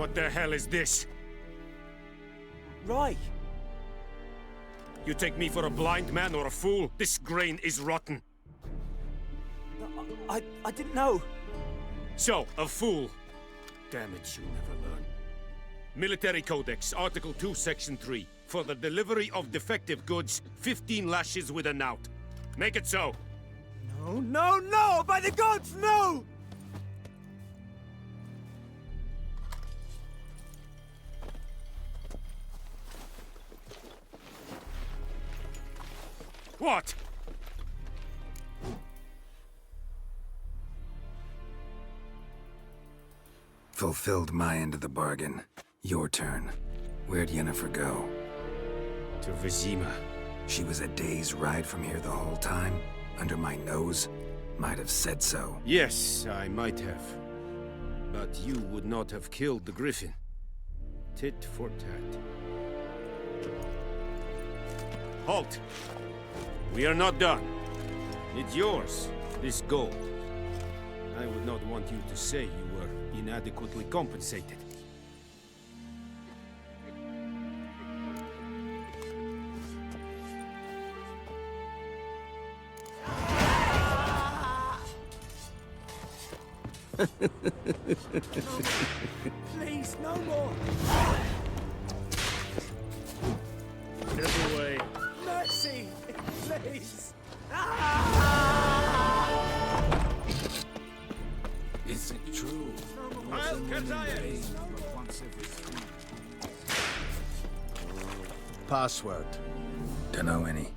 What the hell is this? Right. You take me for a blind man or a fool? This grain is rotten. I didn't know. So, a fool. Damn it, you never learn. Military Codex, Article 2, Section 3. For the delivery of defective goods, 15 lashes with a knout. Make it so. No, no, no! By the gods, no! What? Fulfilled my end of the bargain. Your turn. Where'd Yennefer go? To Vizima. She was a day's ride from here the whole time? Under my nose? Might have said so. Yes, I might have. But you would not have killed the griffin. Tit for tat. Halt! We are not done. It's yours, this gold. I would not want you to say you were inadequately compensated. Please, no more! Get away. Mercy! Please! Is it true? I'll Password. Dunno any.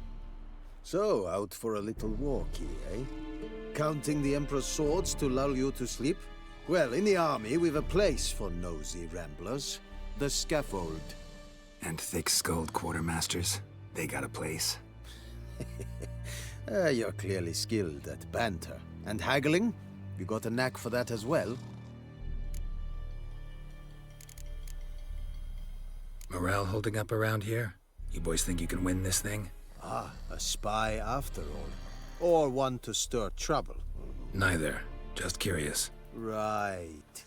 So, out for a little walkie, eh? Counting the Emperor's swords to lull you to sleep? Well, in the army, we've a place for nosy ramblers. The scaffold. And thick-skulled quartermasters? They got a place. You're clearly skilled at banter. And haggling? You got a knack for that as well? Morale holding up around here? You boys think you can win this thing? Ah, a spy after all. Or one to stir trouble. Neither. Just curious. Right.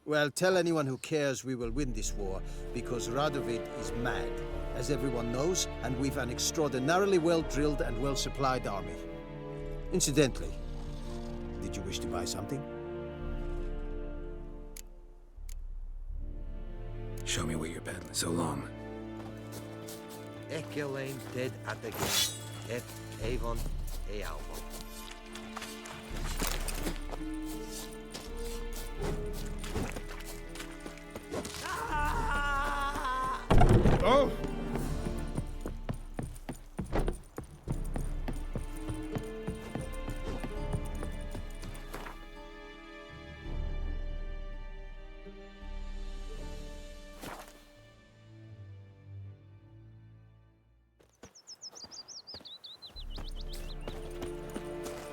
Well, tell anyone who cares we will win this war, because Radovid is mad, as everyone knows, and we've an extraordinarily well-drilled and well-supplied army. Incidentally, did you wish to buy something? Show me what you're peddling. So long. Ekelain dead at the gate. Et Avon Ealvo. Oh!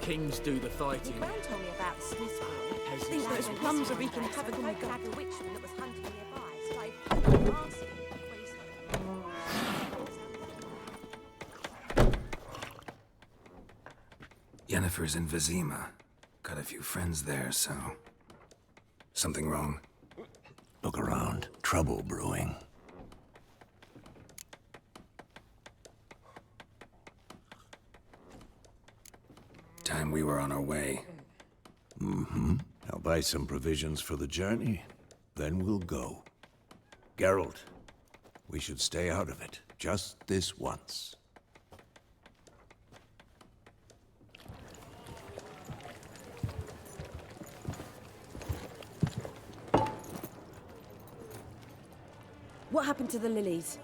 Kings do the fighting. Gran told me about the Swiss boy. Has I think he those said plums are anything? wreaking havoc on the Like garden. a witchman that was hunting nearby. Started asking when he started. Yennefer's in Vizima. Got a few friends there, so... Something wrong? Look around. Trouble brewing. Time we were on our way. Mm-hmm. I'll buy some provisions for the journey. Then we'll go. Geralt, we should stay out of it. Just this once. What happened to the lilies?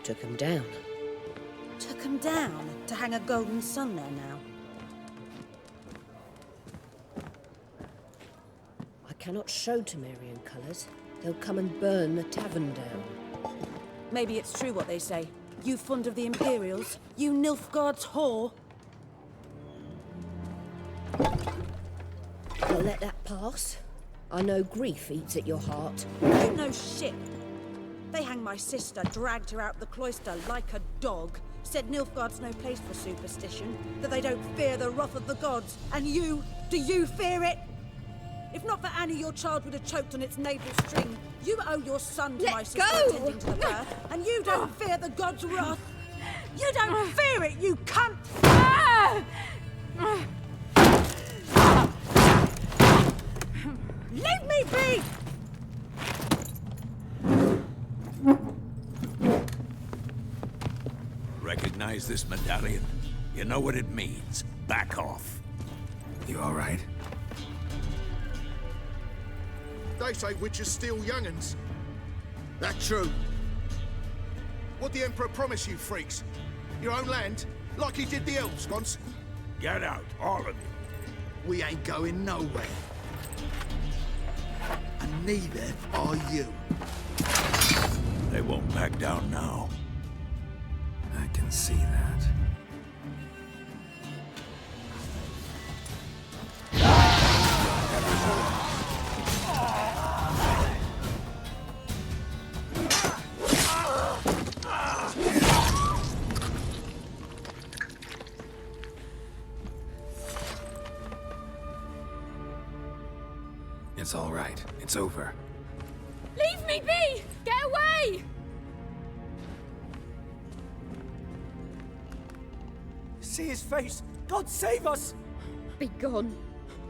Took him down. Took them down to hang a golden sun there now. I cannot show Temerian colours. They'll come and burn the tavern down. Maybe it's true what they say. You fond of the Imperials? You Nilfgaard's whore? I'll let that pass. I know grief eats at your heart. You know shit. They hanged my sister, dragged her out the cloister like a dog. Said Nilfgaard's no place for superstition, that they don't fear the wrath of the gods. And you, do you fear it? If not for Annie, your child would have choked on its navel string. You owe your son to Let my sister go! attending to the birth, and you don't fear the god's wrath. You don't fear it, you cunt! Leave me be! Recognize this medallion? You know what it means. Back off. You all right? They say witches steal young'uns. That true? What the Emperor promise you, freaks? Your own land? Like he did the elves once? Get out, all of you. We ain't going nowhere. And neither are you. They won't back down now. I can see that. It's all right. It's over. Leave me be! Get away! See his face! God save us! Be gone,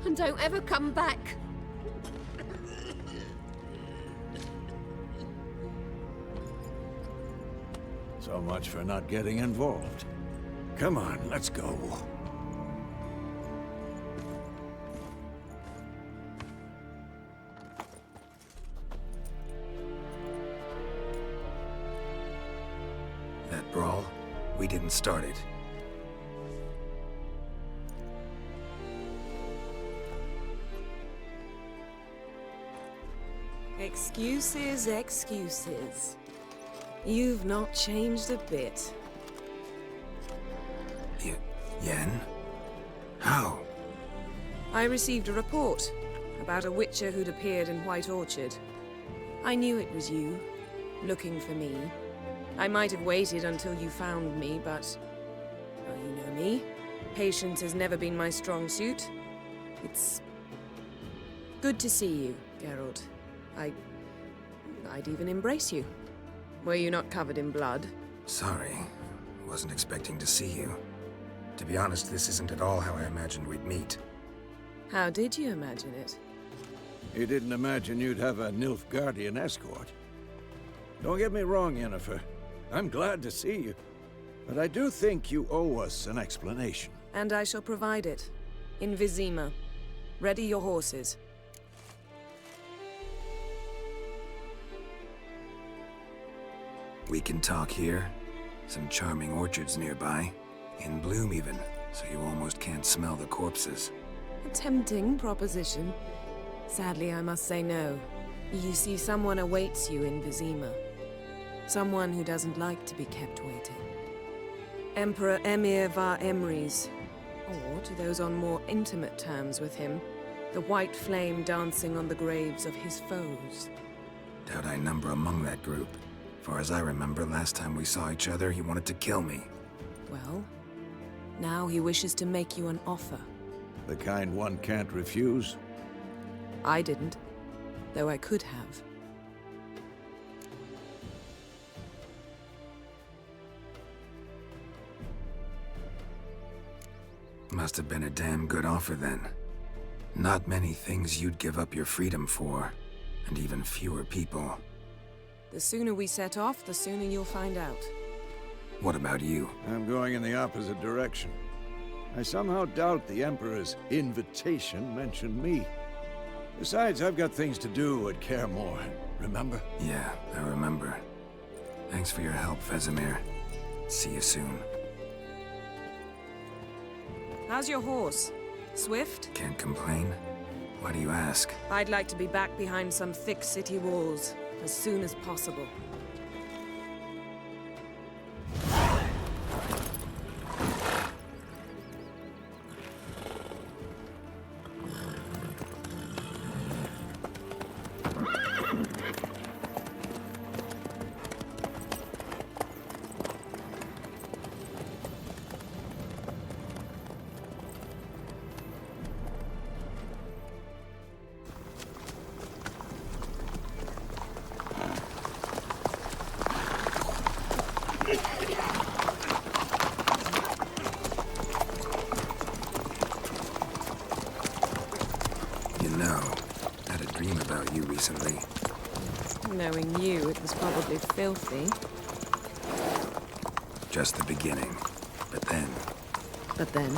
and don't ever come back. So much for not getting involved. Come on, let's go. That brawl, we didn't start it. Excuses, excuses. You've not changed a bit. Yen? How? I received a report about a witcher who'd appeared in White Orchard. I knew it was you, looking for me. I might have waited until you found me, but... well, you know me. Patience has never been my strong suit. It's... good to see you, Geralt. I'd even embrace you. Were you not covered in blood? Sorry. Wasn't expecting to see you. To be honest, this isn't at all how I imagined we'd meet. How did you imagine it? You didn't imagine you'd have a Nilfgaardian escort. Don't get me wrong, Yennefer. I'm glad to see you. But I do think you owe us an explanation. And I shall provide it. In Vizima. Ready your horses. We can talk here. Some charming orchards nearby. In bloom even, so you almost can't smell the corpses. A tempting proposition. Sadly, I must say no. You see, someone awaits you in Vizima. Someone who doesn't like to be kept waiting. Emperor Emhyr var Emreis. Or, to those on more intimate terms with him, the white flame dancing on the graves of his foes. Doubt I number among that group. Far as I remember, last time we saw each other, he wanted to kill me. Well, now he wishes to make you an offer. The kind one can't refuse? I didn't, though I could have. Must have been a damn good offer then. Not many things you'd give up your freedom for, and even fewer people. The sooner we set off, the sooner you'll find out. What about you? I'm going in the opposite direction. I somehow doubt the Emperor's invitation mentioned me. Besides, I've got things to do at Kaer Morhen, remember? Yeah, I remember. Thanks for your help, Vesemir. See you soon. How's your horse? Swift? Can't complain. Why do you ask? I'd like to be back behind some thick city walls as soon as possible. You know, I had a dream about you recently. Knowing you, it was probably filthy. Just the beginning. But then... But then...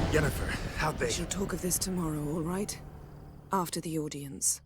Yennefer, how'd they... We shall talk of this tomorrow, all right? After the audience.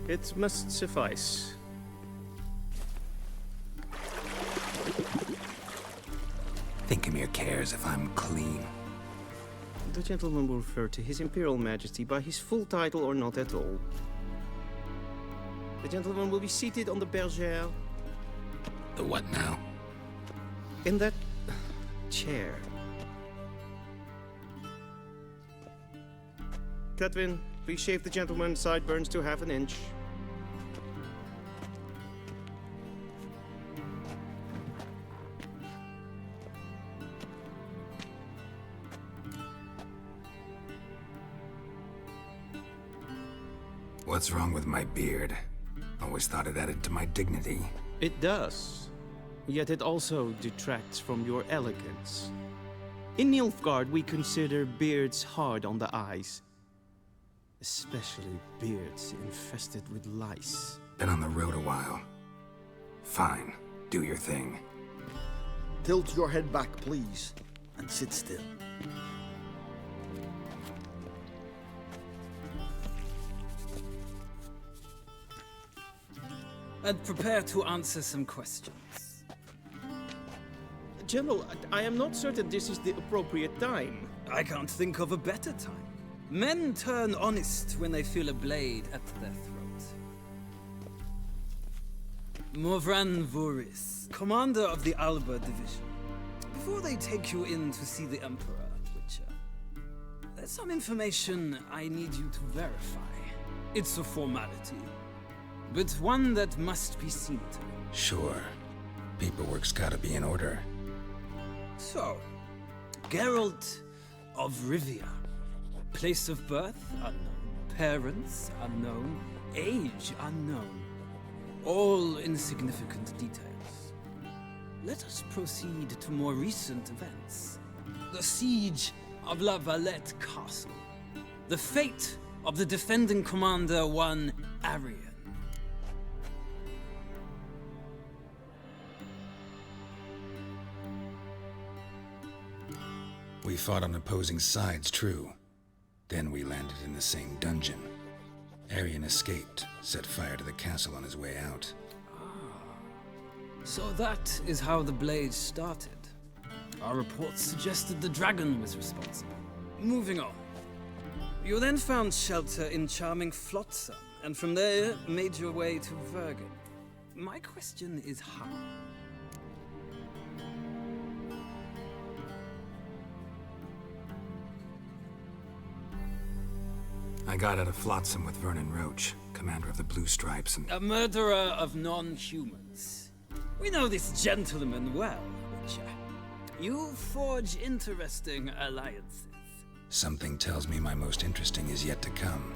It must suffice. Think Emhyr cares if I'm clean. The gentleman will refer to His Imperial Majesty by his full title or not at all. The gentleman will be seated on the bergère. The what now? In that chair. Cutwin, please shave the gentleman's sideburns to half an inch. What's wrong with my beard? Always thought it added to my dignity. It does. Yet it also detracts from your elegance. In Nilfgaard, we consider beards hard on the eyes. Especially beards infested with lice. Been on the road a while. Fine. Do your thing. Tilt your head back, please, and sit still. And prepare to answer some questions. General, I am not certain this is the appropriate time. I can't think of a better time. Men turn honest when they feel a blade at their throat. Morvran Voris, commander of the Alba Division. Before they take you in to see the Emperor, Witcher, there's some information I need you to verify. It's a formality, but one that must be seen to. Sure. Paperwork's gotta be in order. So, Geralt of Rivia. Place of birth, unknown. Parents, unknown. Age, unknown. All insignificant details. Let us proceed to more recent events. The siege of La Valette Castle. The fate of the defending commander, one Arian. We fought on opposing sides, true. Then we landed in the same dungeon. Arian escaped, set fire to the castle on his way out. So that is how the Blade started. Our reports suggested the dragon was responsible. Moving on. You then found shelter in charming Flotsam, and from there made your way to Vergen. My question is how? I got out of Flotsam with Vernon Roach, commander of the Blue Stripes, and... A murderer of non-humans. We know this gentleman well, Witcher. You forge interesting alliances. Something tells me my most interesting is yet to come.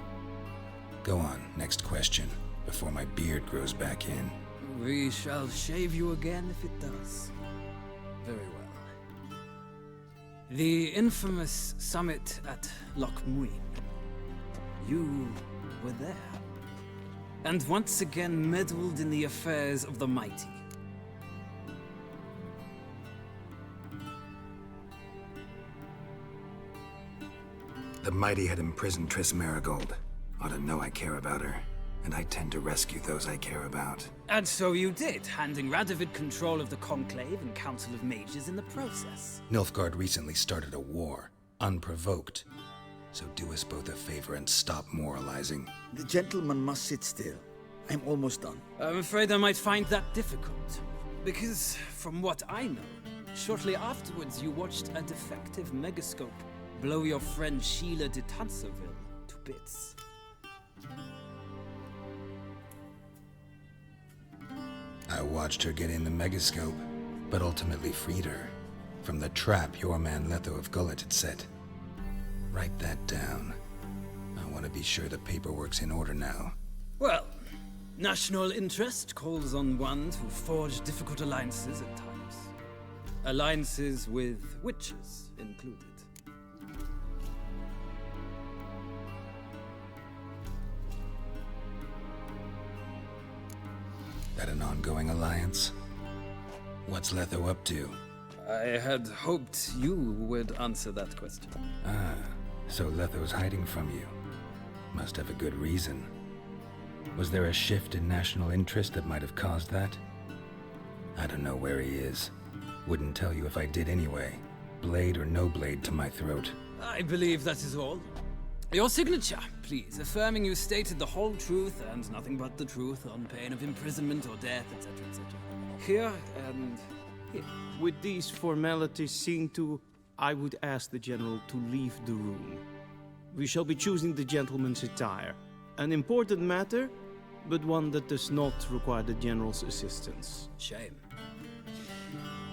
Go on, next question, before my beard grows back in. We shall shave you again if it does. Very well. The infamous summit at Loch Muin. You were there. And once again meddled in the affairs of the mighty. The mighty had imprisoned Triss Marigold. Ought to know I care about her, and I tend to rescue those I care about. And so you did, handing Radovid control of the Conclave and Council of Mages in the process. Nilfgaard recently started a war, unprovoked. So do us both a favor and stop moralizing. The gentleman must sit still. I'm almost done. I'm afraid I might find that difficult. Because, from what I know, shortly afterwards you watched a defective megascope blow your friend Sheila de Tanserville to bits. I watched her get in the megascope, but ultimately freed her from the trap your man Letho of Gullet had set. Write that down. I want to be sure the paperwork's in order now. Well, national interest calls on one to forge difficult alliances at times. Alliances with witches included. That an ongoing alliance? What's Letho up to? I had hoped you would answer that question. Ah, so Letho's hiding from you. Must have a good reason. Was there a shift in national interest that might have caused that? I don't know where he is. Wouldn't tell you if I did anyway. Blade or no blade to my throat. I believe that is all. Your signature, please, affirming you stated the whole truth and nothing but the truth on pain of imprisonment or death, etc., etc. Here and here. With these formalities seen to, I would ask the General to leave the room. We shall be choosing the gentleman's attire. An important matter, but one that does not require the General's assistance. Shame.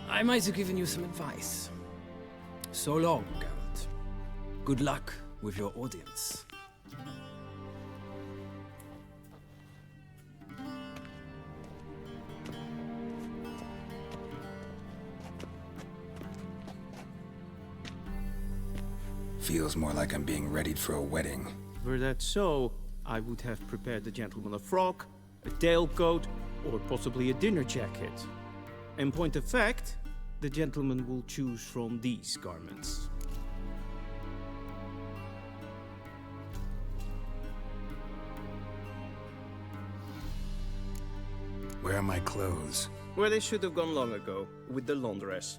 I might have given you some advice. So long, Geralt. Good luck with your audience. Feels more like I'm being readied for a wedding. Were that so, I would have prepared the gentleman a frock, a tailcoat, or possibly a dinner jacket. In point of fact, the gentleman will choose from these garments. Where are my clothes? Where they should have gone long ago, with the laundress.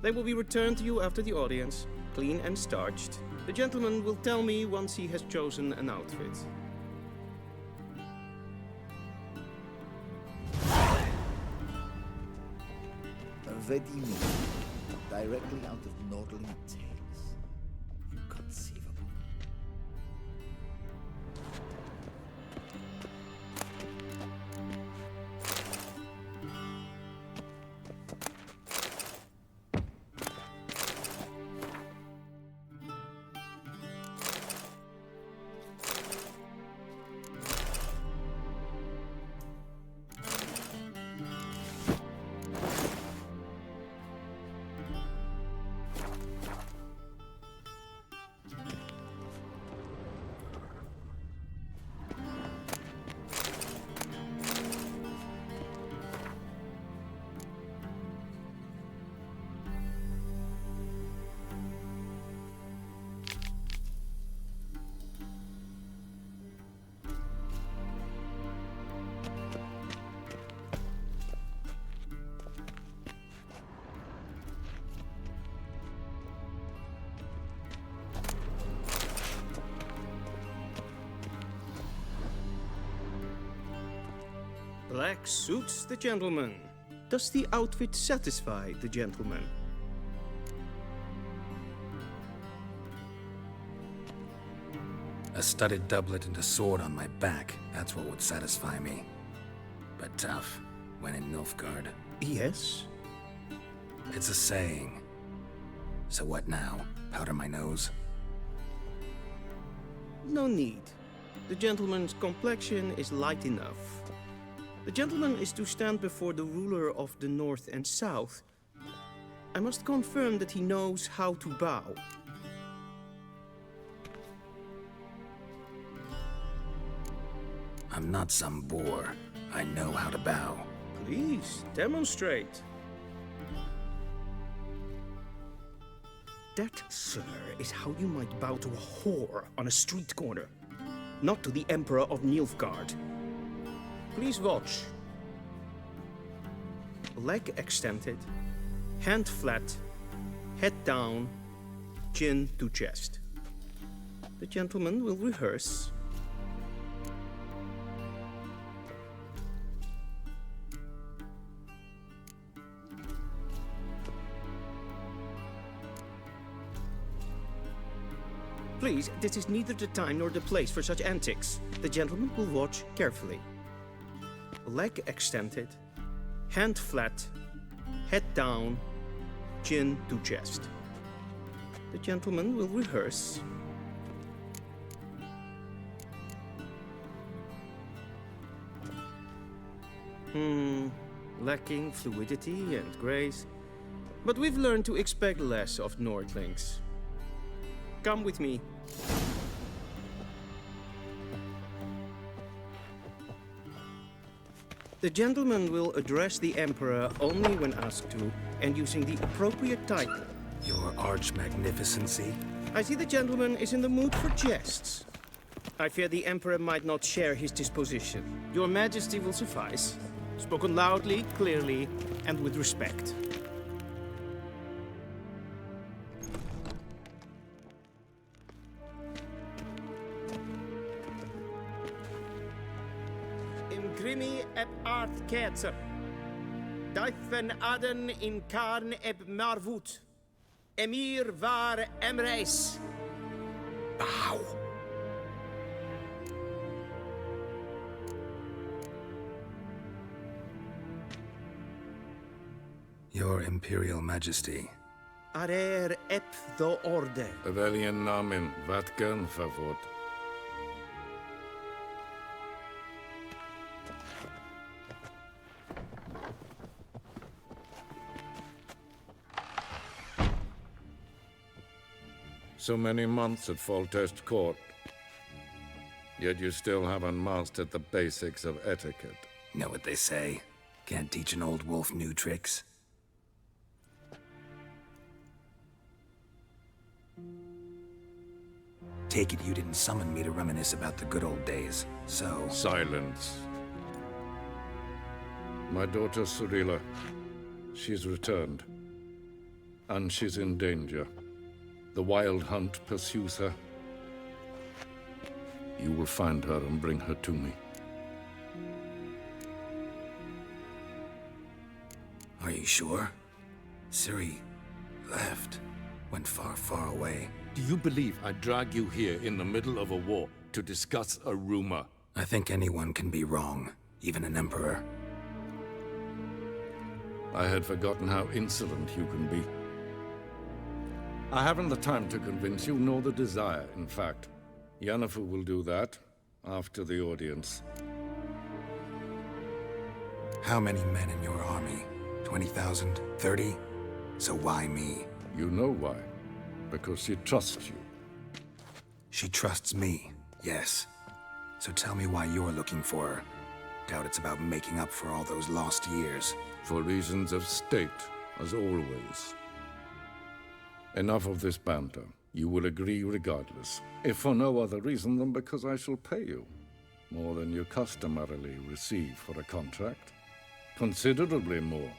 They will be returned to you after the audience, clean and starched. The gentleman will tell me once he has chosen an outfit. A ready meal, directly out of Nordling Tales. Inconceivable. Black suits the gentleman. Does the outfit satisfy the gentleman? A studded doublet and a sword on my back, that's what would satisfy me. But tough, when in Nilfgaard. Yes? It's a saying. So what now? Powder my nose? No need. The gentleman's complexion is light enough. The gentleman is to stand before the ruler of the North and South. I must confirm that he knows how to bow. I'm not some boor. I know how to bow. Please, demonstrate. That, sir, is how you might bow to a whore on a street corner, not to the Emperor of Nilfgaard. Please watch. Leg extended, hand flat, head down, chin to chest. The gentleman will rehearse. Please, this is neither the time nor the place for such antics. The gentleman will watch carefully. Leg extended, hand flat, head down, chin to chest. The gentleman will rehearse. Lacking fluidity and grace. But we've learned to expect less of Nordlings. Come with me. The gentleman will address the Emperor only when asked to, and using the appropriate title. Your Arch-Magnificency? I see the gentleman is in the mood for jests. I fear the Emperor might not share his disposition. Your Majesty will suffice. Spoken loudly, clearly, and with respect. Grimi eb art ketzer. Daifen aden in karn eb marvut. Emhyr var Emreis. Bow. Your Imperial Majesty. Arer eb the orde. Veljen namen, vatgen favort. So many months at Foltest Court, yet you still haven't mastered the basics of etiquette. Know what they say? Can't teach an old wolf new tricks. Take it you didn't summon me to reminisce about the good old days, so... Silence. My daughter Cirilla, she's returned. And she's in danger. The Wild Hunt pursues her. You will find her and bring her to me. Are you sure? Ciri left. Went far, far away. Do you believe I drag you here in the middle of a war to discuss a rumor? I think anyone can be wrong, even an emperor. I had forgotten how insolent you can be. I haven't the time to convince you, nor the desire, in fact. Yennefer will do that after the audience. How many men in your army? 20,000? 30? So why me? You know why. Because she trusts you. She trusts me, yes. So tell me why you're looking for her. Doubt it's about making up for all those lost years. For reasons of state, as always. Enough of this banter. You will agree regardless. If for no other reason than because I shall pay you. More than you customarily receive for a contract. Considerably more.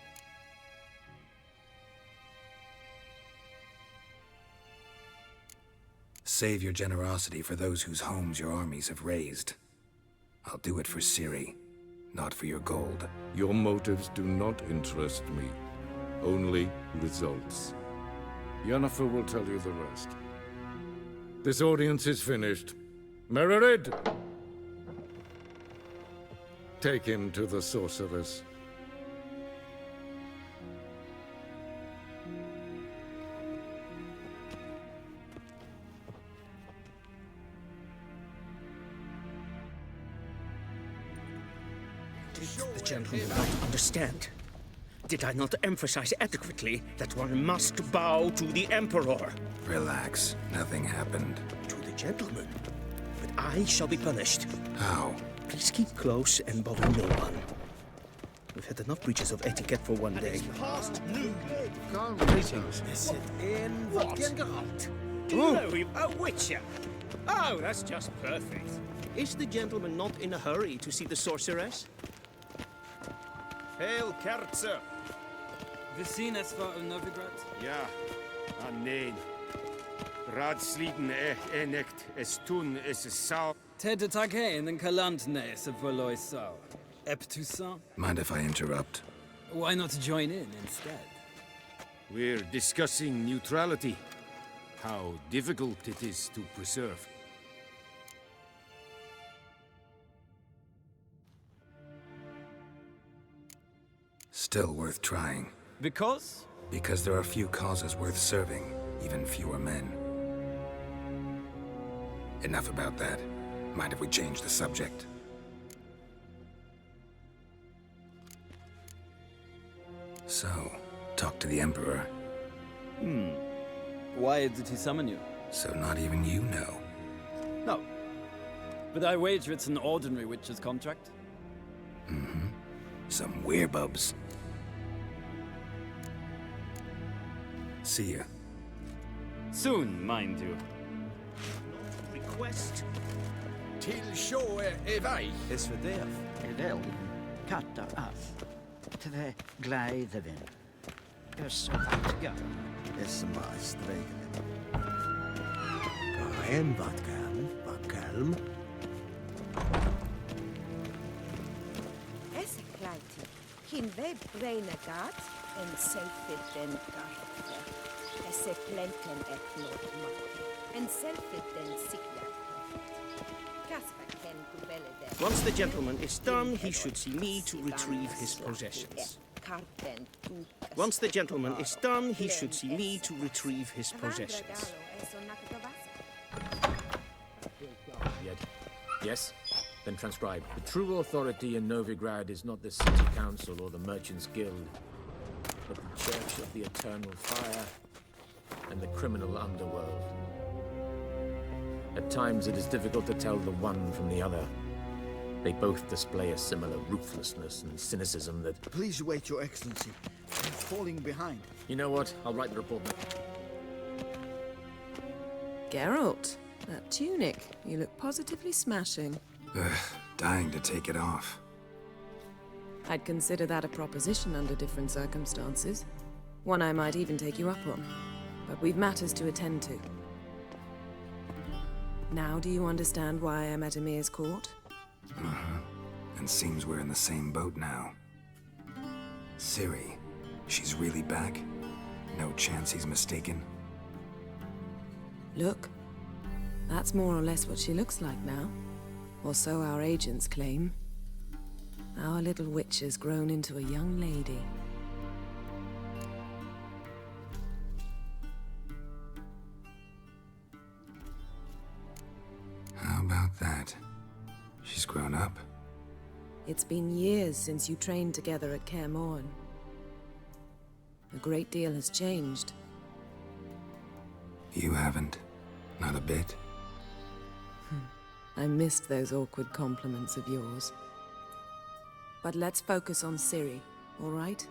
Save your generosity for those whose homes your armies have razed. I'll do it for Ciri, not for your gold. Your motives do not interest me. Only results. Yennefer will tell you the rest. This audience is finished. Mererid! Take him to the sorceress. Did the gentleman not understand? Did I not emphasize adequately that one must bow to the Emperor? Relax. Nothing happened. To the gentleman. But I shall be punished. How? Please keep close and bother no one. We've had enough breaches of etiquette for one day. Past noon. Greetings. Is it in what? Geralt? Do you know him? A witcher. Oh, that's just perfect. Is the gentleman not in a hurry to see the sorceress? Hail, Kerzer! Emhyr var Emreis. Ja, nee. Radsliden enikt, es tun, es sau. Ted Takein and Kalantne se Voloisau. Eptusan? Mind if I interrupt? Why not join in instead? We're discussing neutrality. How difficult it is to preserve. Still worth trying. Because? Because there are few causes worth serving, even fewer men. Enough about that. Mind if we change the subject? So, talk to the Emperor. Why did he summon you? So not even you know. No. But I wager it's an ordinary witcher's contract. Mm-hmm. Some werebubs. See ya. Soon, mind you. Request? Till show evai. Es verderf är väl kattar af. Tve glädje vin. Är så vackra. Es maar stregen. Kaen wat kalm. Esse kleiti. Hin web breine gat en selfit den garte. Esse plenten et not matte. En selfit den sikler. Kasper ken kubele den. Once the gentleman is done, he should see me to retrieve his possessions. Once the gentleman is done, he should see me to retrieve his possessions. Yes? Then transcribe. The true authority in Novigrad is not the city council or the merchants' guild, but the Church of the Eternal Fire and the criminal underworld. At times it is difficult to tell the one from the other. They both display a similar ruthlessness and cynicism that... Please wait, Your Excellency. I'm falling behind. You know what? I'll write the report now. Geralt, that tunic. You look positively smashing. Ugh, dying to take it off. I'd consider that a proposition under different circumstances. One I might even take you up on. But we've matters to attend to. Now do you understand why I'm at Emhyr's court? Uh-huh. And seems we're in the same boat now. Ciri, she's really back? No chance he's mistaken? Look, that's more or less what she looks like now. Or so our agents claim. Our little witch has grown into a young lady. How about that? She's grown up? It's been years since you trained together at Kaer Morhen. A great deal has changed. You haven't? Not a bit? I missed those awkward compliments of yours. But let's focus on Ciri, all right?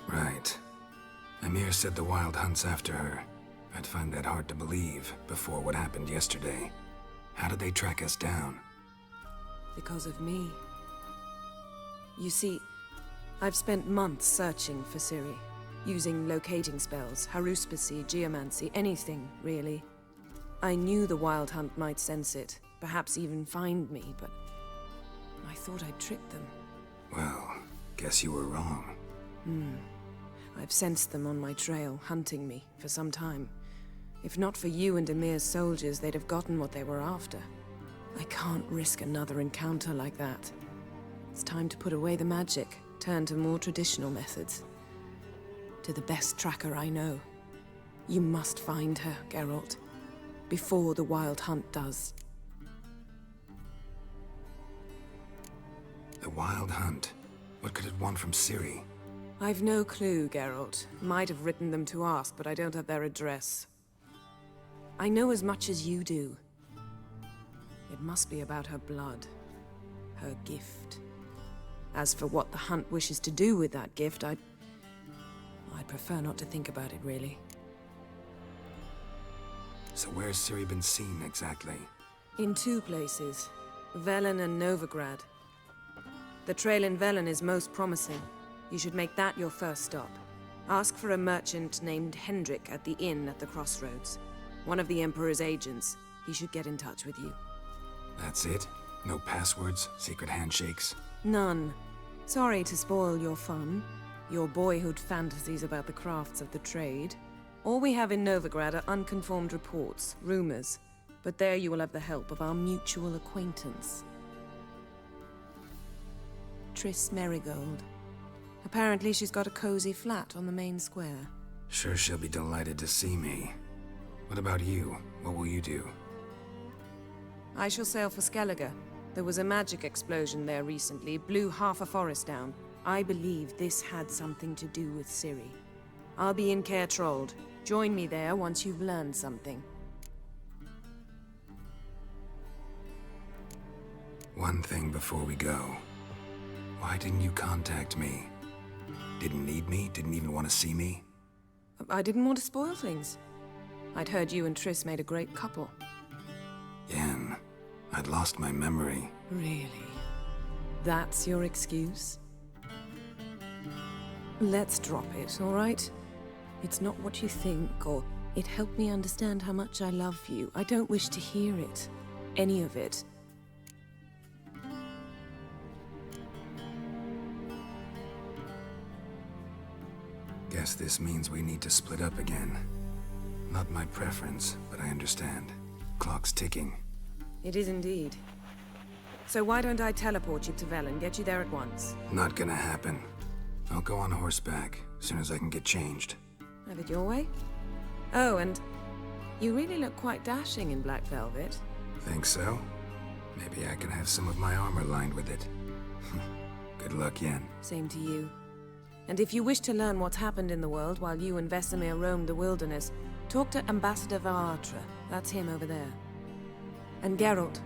Right. Emhyr said the Wild hunt's after her. I'd find that hard to believe before what happened yesterday. How did they track us down? Because of me. You see, I've spent months searching for Ciri, using locating spells, haruspicy, geomancy, anything, really. I knew the Wild Hunt might sense it, perhaps even find me, but I thought I'd tricked them. Well, guess you were wrong. I've sensed them on my trail, hunting me, for some time. If not for you and Emhyr's soldiers, they'd have gotten what they were after. I can't risk another encounter like that. It's time to put away the magic, turn to more traditional methods. To the best tracker I know. You must find her, Geralt. Before the Wild Hunt does. The Wild Hunt? What could it want from Ciri? I've no clue, Geralt. Might have written them to ask, but I don't have their address. I know as much as you do. It must be about her blood. Her gift. As for what the Hunt wishes to do with that gift, I'd prefer not to think about it, really. So where's Ciri been seen, exactly? In 2 places. Velen and Novigrad. The trail in Velen is most promising. You should make that your first stop. Ask for a merchant named Hendrik at the inn at the crossroads. One of the Emperor's agents. He should get in touch with you. That's it? No passwords, secret handshakes? None. Sorry to spoil your fun. Your boyhood fantasies about the crafts of the trade. All we have in Novigrad are unconfirmed reports, rumors. But there you will have the help of our mutual acquaintance. Triss Merigold. Apparently she's got a cozy flat on the main square. Sure she'll be delighted to see me. What about you? What will you do? I shall sail for Skellige. There was a magic explosion there recently, blew half a forest down. I believe this had something to do with Ciri. I'll be in Caer Trold. Join me there once you've learned something. One thing before we go. Why didn't you contact me? Didn't need me? Didn't even want to see me? I didn't want to spoil things. I'd heard you and Triss made a great couple. Yen, I'd lost my memory. Really? That's your excuse? Let's drop it, all right? It's not what you think, or it helped me understand how much I love you. I don't wish to hear it. Any of it. Guess this means we need to split up again. Not my preference, but I understand. Clock's ticking. It is indeed. So why don't I teleport you to Velen, get you there at once? Not gonna happen. I'll go on horseback, as soon as I can get changed. Have it your way? Oh, and you really look quite dashing in black velvet. Think so? Maybe I can have some of my armor lined with it. Good luck, Yen. Same to you. And if you wish to learn what's happened in the world while you and Vesemir roamed the wilderness, talk to Ambassador var Emreis. That's him over there. And Geralt,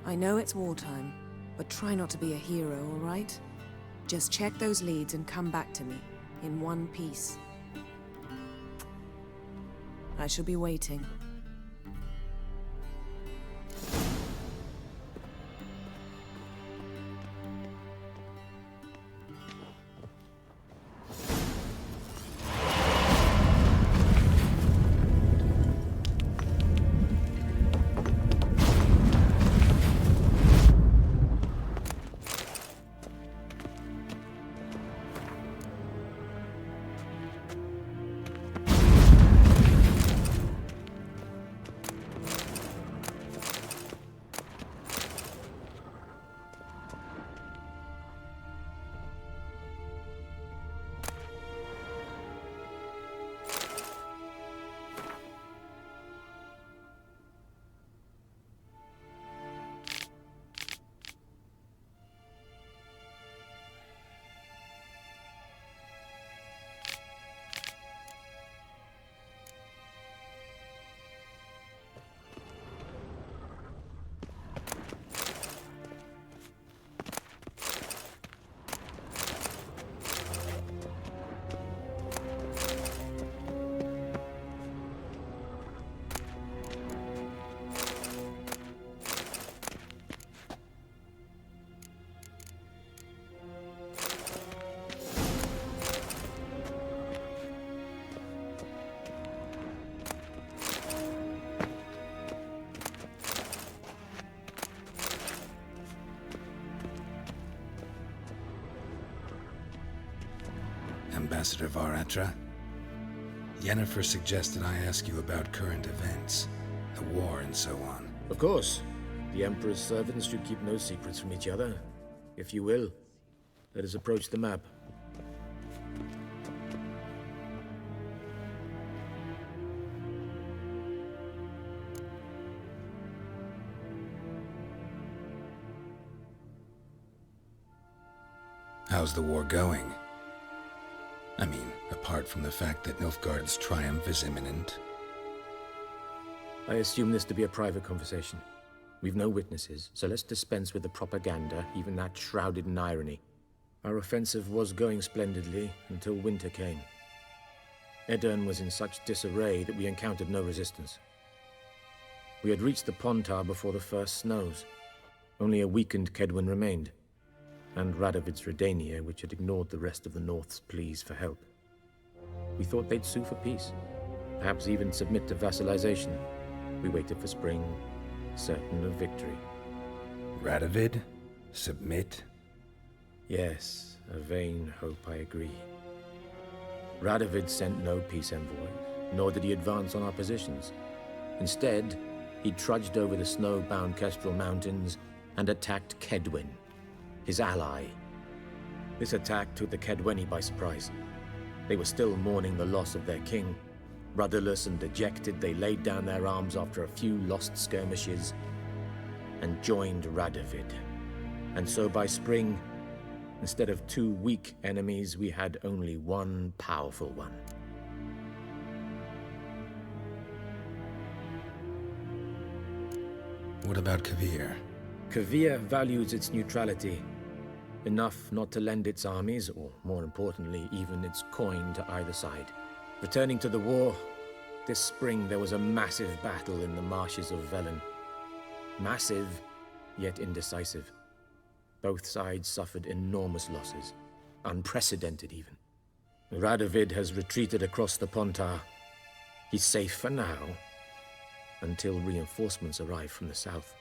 I know it's wartime, but try not to be a hero, all right? Just check those leads and come back to me, in one piece. I shall be waiting. Ambassador var Emreis. Yennefer suggested I ask you about current events, the war and so on. Of course. The Emperor's servants should keep no secrets from each other. If you will, let us approach the map. How's the war going? I mean, apart from the fact that Nilfgaard's triumph is imminent. I assume this to be a private conversation. We've no witnesses, so let's dispense with the propaganda, even that shrouded in irony. Our offensive was going splendidly until winter came. Edirn was in such disarray that we encountered no resistance. We had reached the Pontar before the first snows. Only a weakened Kedwen remained, and Radovid's Redania, which had ignored the rest of the North's pleas for help. We thought they'd sue for peace, perhaps even submit to vassalization. We waited for spring, certain of victory. Radovid? Submit? Yes, a vain hope, I agree. Radovid sent no peace envoys, nor did he advance on our positions. Instead, he trudged over the snow-bound Kestrel Mountains and attacked Kedwen, his ally. This attack took the Kedweni by surprise. They were still mourning the loss of their king. Rudderless and dejected, they laid down their arms after a few lost skirmishes and joined Radovid. And so by spring, instead of 2 weak enemies, we had only one powerful one. What about Kovir? Kovir values its neutrality, enough not to lend its armies, or more importantly, even its coin to either side. Returning to the war, this spring there was a massive battle in the marshes of Velen. Massive, yet indecisive. Both sides suffered enormous losses, unprecedented even. Radovid has retreated across the Pontar. He's safe for now, until reinforcements arrive from the south.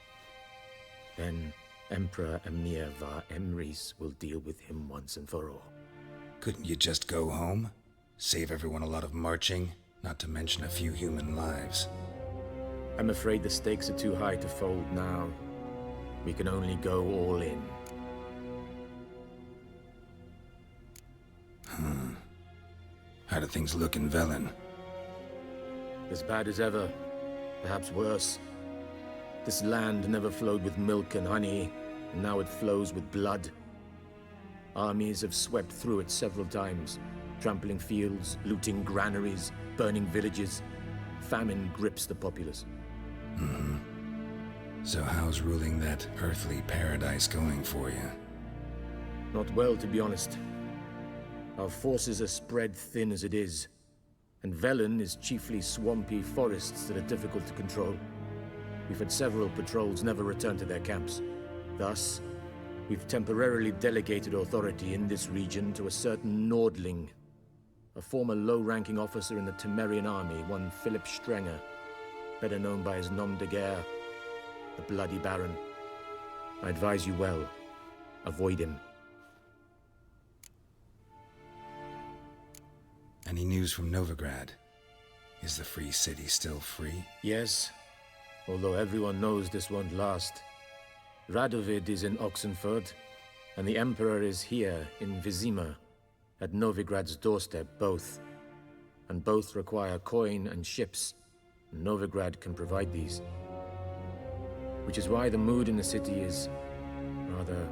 Then Emperor Emhyr var Emreis will deal with him once and for all. Couldn't you just go home? Save everyone a lot of marching, not to mention a few human lives. I'm afraid the stakes are too high to fold now. We can only go all in. How do things look in Velen? As bad as ever, perhaps worse. This land never flowed with milk and honey, and now it flows with blood. Armies have swept through it several times, trampling fields, looting granaries, burning villages. Famine grips the populace. So how's ruling that earthly paradise going for you? Not well, to be honest. Our forces are spread thin as it is, and Velen is chiefly swampy forests that are difficult to control. We've had several patrols never return to their camps. Thus, we've temporarily delegated authority in this region to a certain Nordling, a former low-ranking officer in the Temerian army, one Philip Strenger, better known by his nom de guerre, the Bloody Baron. I advise you well. Avoid him. Any news from Novigrad? Is the free city still free? Yes, although everyone knows this won't last. Radovid is in Oxenford, and the Emperor is here in Vizima, at Novigrad's doorstep, both. And both require coin and ships. Novigrad can provide these. Which is why the mood in the city is rather,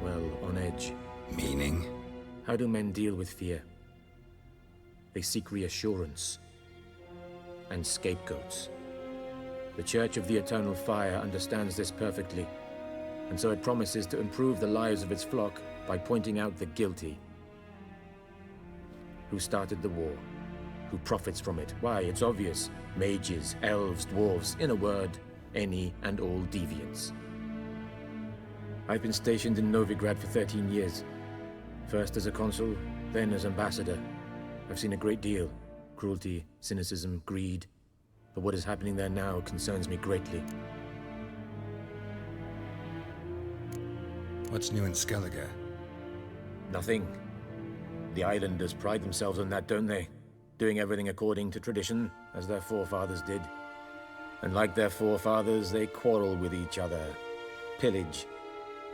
well, on edge. Meaning? How do men deal with fear? They seek reassurance and scapegoats. The Church of the Eternal Fire understands this perfectly, and so it promises to improve the lives of its flock by pointing out the guilty. Who started the war? Who profits from it? Why, it's obvious. Mages, elves, dwarves, in a word, any and all deviants. I've been stationed in Novigrad for 13 years. First as a consul, then as ambassador. I've seen a great deal. Cruelty, cynicism, greed. But what is happening there now concerns me greatly. What's new in Skellige? Nothing. The islanders pride themselves on that, don't they? Doing everything according to tradition, as their forefathers did. And like their forefathers, they quarrel with each other, pillage,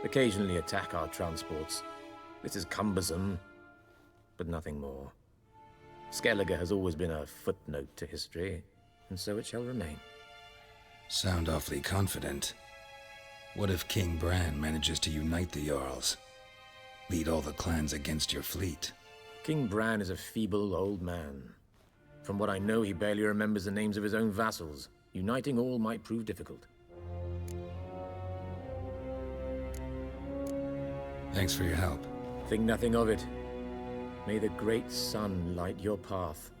occasionally attack our transports. This is cumbersome, but nothing more. Skellige has always been a footnote to history, and so it shall remain. Sound awfully confident. What if King Bran manages to unite the Jarls? Lead all the clans against your fleet? King Bran is a feeble old man. From what I know, he barely remembers the names of his own vassals. Uniting all might prove difficult. Thanks for your help. Think nothing of it. May the great sun light your path.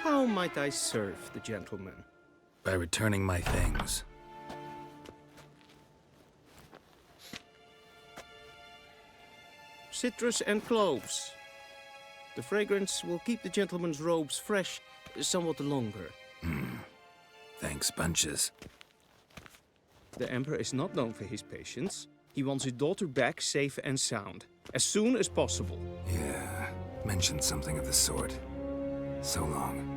How might I serve the gentleman? By returning my things. Citrus and cloves. The fragrance will keep the gentleman's robes fresh somewhat longer. Thanks, bunches. The Emperor is not known for his patience. He wants his daughter back safe and sound, as soon as possible. Yeah, mentioned something of the sort. So long.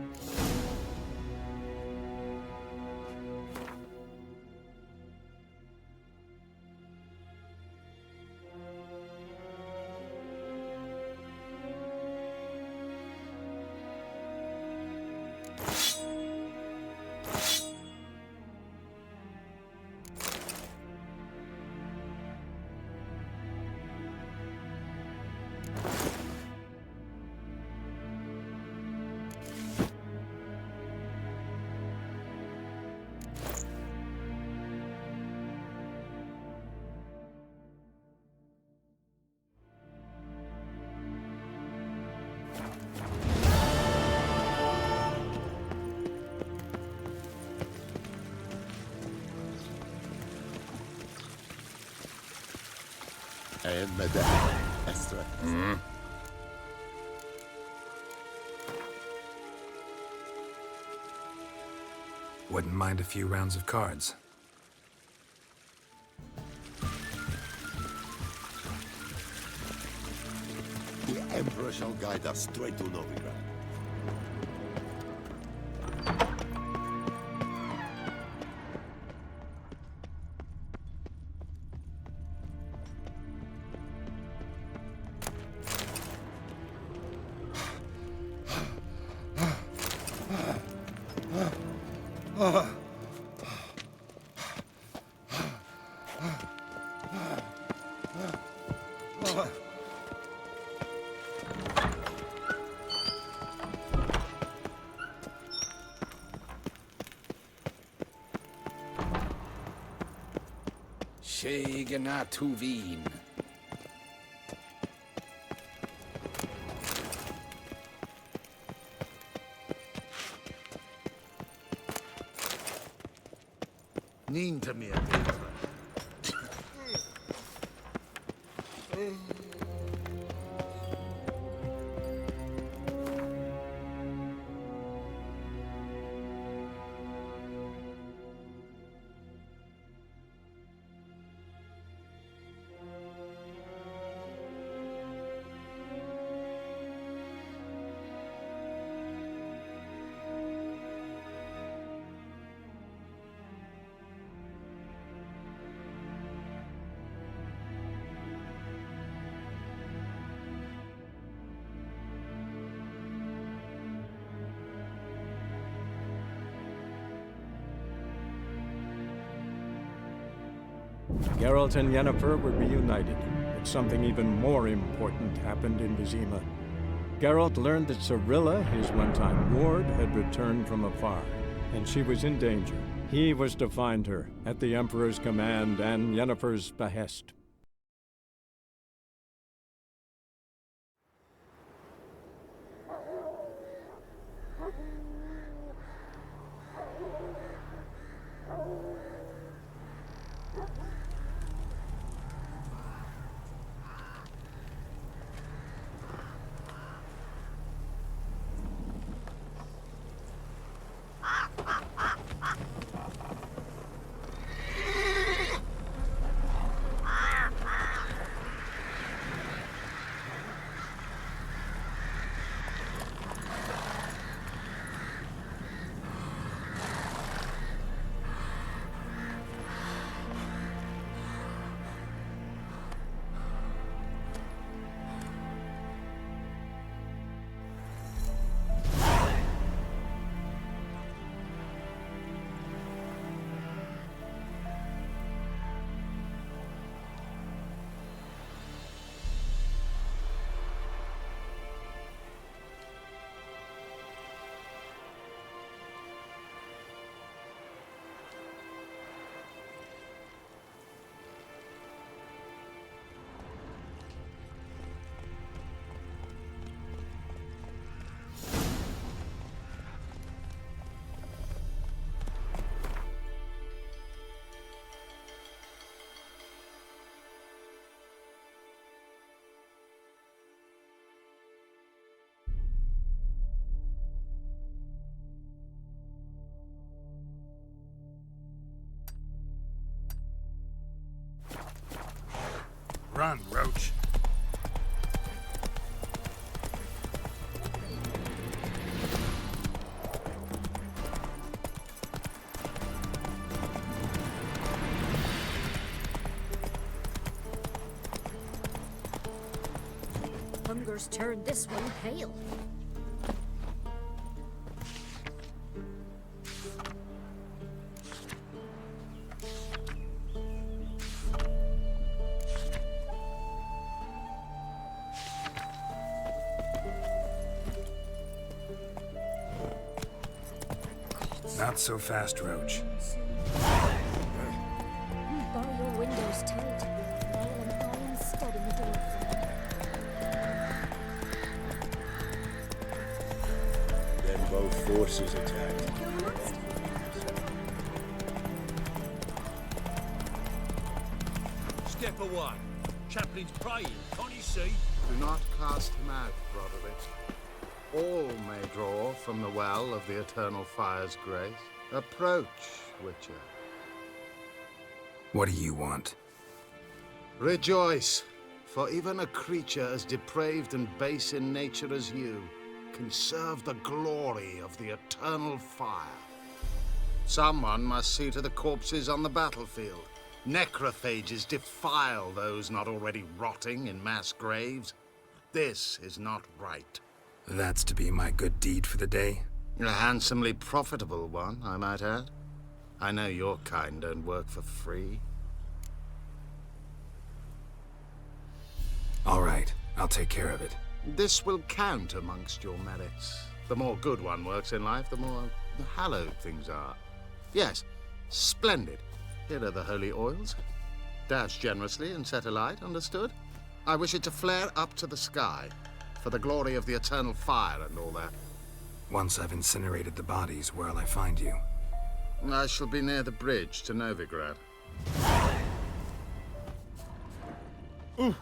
Wouldn't mind a few rounds of cards. The Emperor shall guide us straight to Novigrad. Schegena to Wien. Ninta mir. Geralt and Yennefer were reunited, but something even more important happened in Vizima. Geralt learned that Cirilla, his one-time ward, had returned from afar, and she was in danger. He was to find her, at the Emperor's command and Yennefer's behest. Run, Roach. Hunger's turned this one pale. Not so fast, Roach. Bar your windows tight. Nail an iron stud in the door frame. Then both forces attacked. Step away. Chaplain's praying, can't you see? Do not cast him out, Roderick. All may draw from the well of the Eternal Fire's grace. Approach, Witcher. What do you want? Rejoice, for even a creature as depraved and base in nature as you can serve the glory of the Eternal Fire. Someone must see to the corpses on the battlefield. Necrophages defile those not already rotting in mass graves. This is not right. That's to be my good deed for the day? A handsomely profitable one, I might add. I know your kind don't work for free. All right, I'll take care of it. This will count amongst your merits. The more good one works in life, the more hallowed things are. Yes, splendid. Here are the holy oils. Dash generously and set alight, understood? I wish it to flare up to the sky, for the glory of the Eternal Fire and all that. Once I've incinerated the bodies, where'll I find you? I shall be near the bridge to Novigrad. Ooh.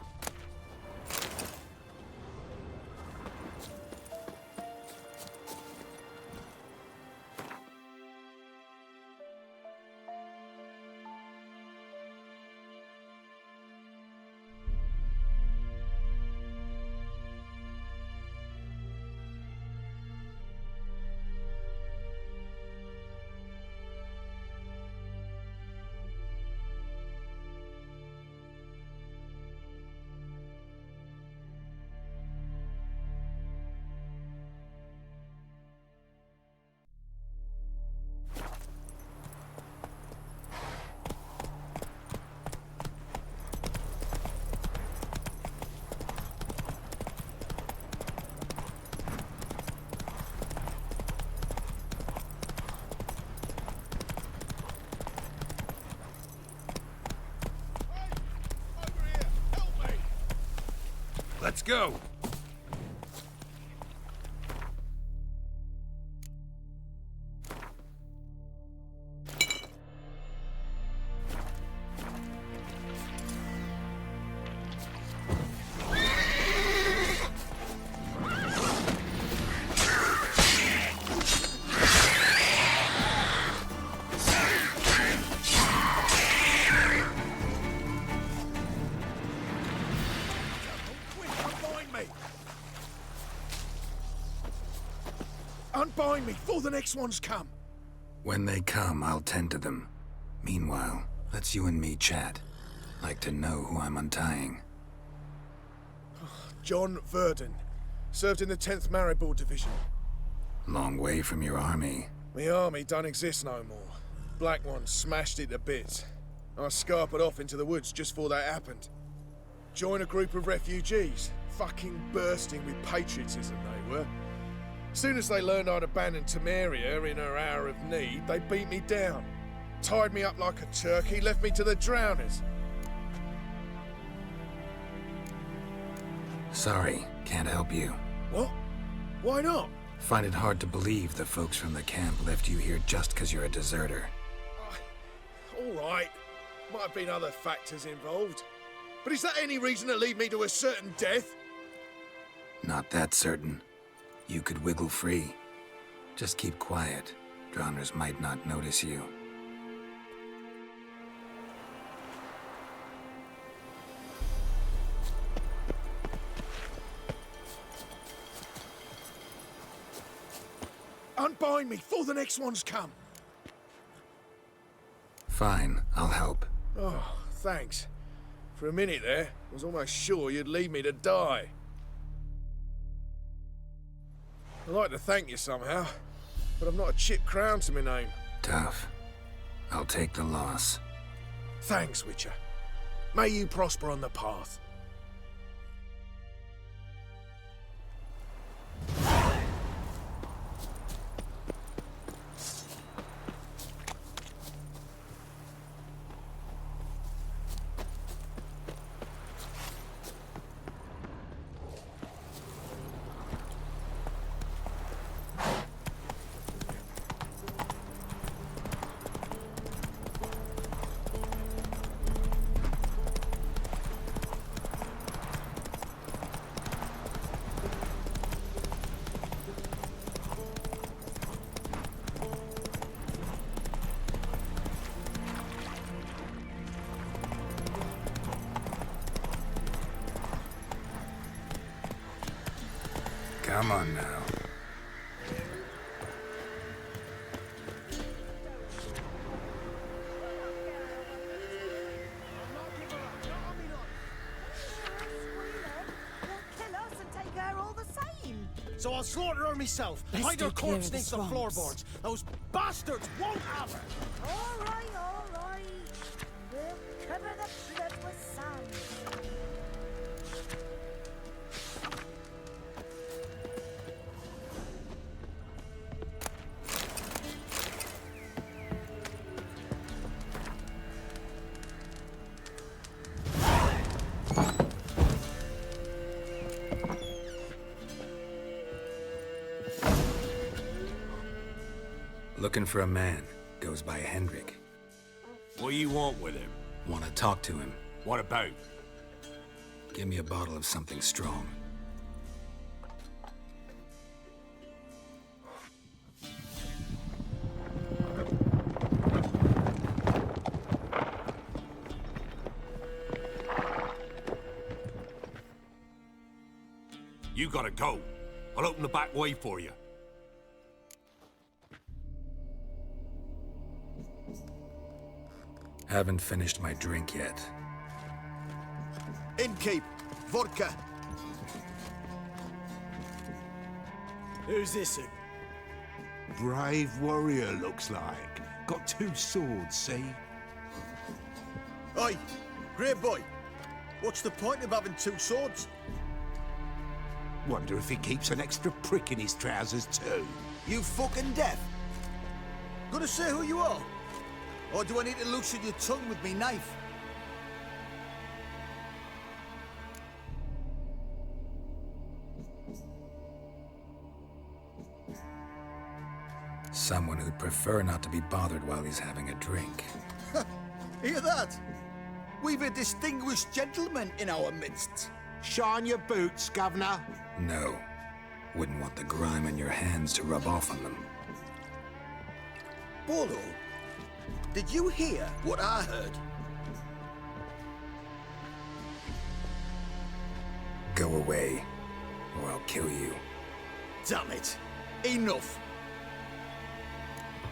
Let's go! Unbind me before the next ones come. When they come, I'll tend to them. Meanwhile, let's you and me chat. Like to know who I'm untying. John Verdon. Served in the 10th Maribor Division. Long way from your army. My army don't exist no more. Black One smashed it to bits. I scarpered off into the woods just before that happened. Joined a group of refugees. Fucking bursting with patriotism they were. Soon as they learned I'd abandoned Temeria in her hour of need, they beat me down. Tied me up like a turkey, left me to the drowners. Sorry, can't help you. What? Why not? Find it hard to believe the folks from the camp left you here just because you're a deserter. All right. Might have been other factors involved. But is that any reason to lead me to a certain death? Not that certain. You could wiggle free. Just keep quiet. Drowners might not notice you. Unbind me before the next ones come. Fine, I'll help. Oh, thanks. For a minute there, I was almost sure you'd leave me to die. I'd like to thank you somehow, but I've not a chip crown to my name. Tough. I'll take the loss. Thanks, Witcher. May you prosper on the path. Come on now. So I'll slaughter her myself. Let's Hide her stay clear corpse of the next the swamps. floorboards. Those bastards won't have her. All right, all right. We'll cover the blood with sand. Looking for a man. Goes by Hendrik. What do you want with him? Want to talk to him. What about? Give me a bottle of something strong. You gotta go. I'll open the back way for you. Haven't finished my drink yet. Innkeep, vodka. Who's this? Brave warrior, looks like. Got 2 swords, see? Oi, great boy. What's the point of having 2 swords? Wonder if he keeps an extra prick in his trousers too. You fucking deaf? Gonna say who you are? Or do I need to loosen your tongue with me knife? Someone who'd prefer not to be bothered while he's having a drink. Hear that? We've a distinguished gentleman in our midst. Shine your boots, Governor. No. Wouldn't want the grime on your hands to rub off on them. Bolo, did you hear what I heard? Go away, or I'll kill you. Damn it. Enough.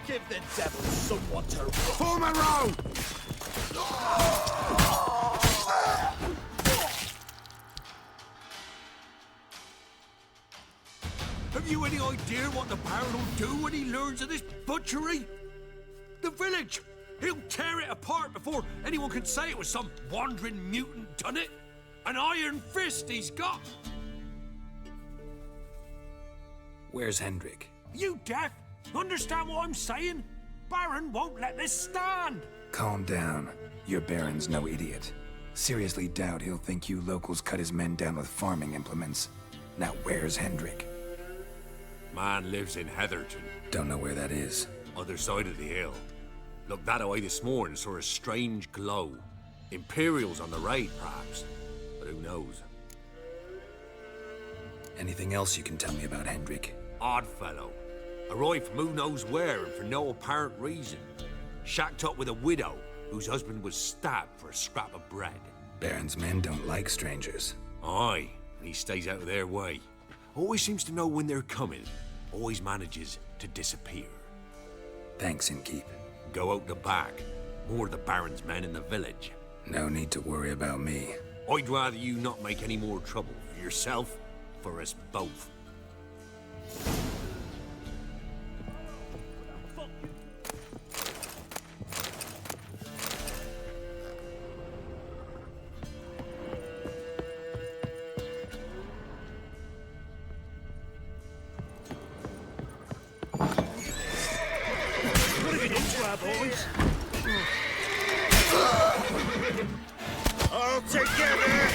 Give the devil someone to run. Form a row! Have you any idea what the Baron will do when he learns of this butchery? The village! He'll tear it apart before anyone can say it was some wandering mutant done it. An iron fist he's got! Where's Hendrik? You deaf? Understand what I'm saying? Baron won't let this stand! Calm down. Your Baron's no idiot. Seriously doubt he'll think you locals cut his men down with farming implements. Now where's Hendrik? Man lives in Heatherton. Don't know where that is. Other side of the hill. Looked that away this morning, saw a strange glow. Imperials on the raid, perhaps. But who knows? Anything else you can tell me about Hendrik? Odd fellow. Arrived from who knows where and for no apparent reason. Shacked up with a widow whose husband was stabbed for a scrap of bread. Baron's men don't like strangers. Aye, and he stays out of their way. Always seems to know when they're coming. Always manages to disappear. Thanks, Innkeep. Go out the back. More of the Baron's men in the village. No need to worry about me. I'd rather you not make any more trouble for yourself, for us both. Boys. All together!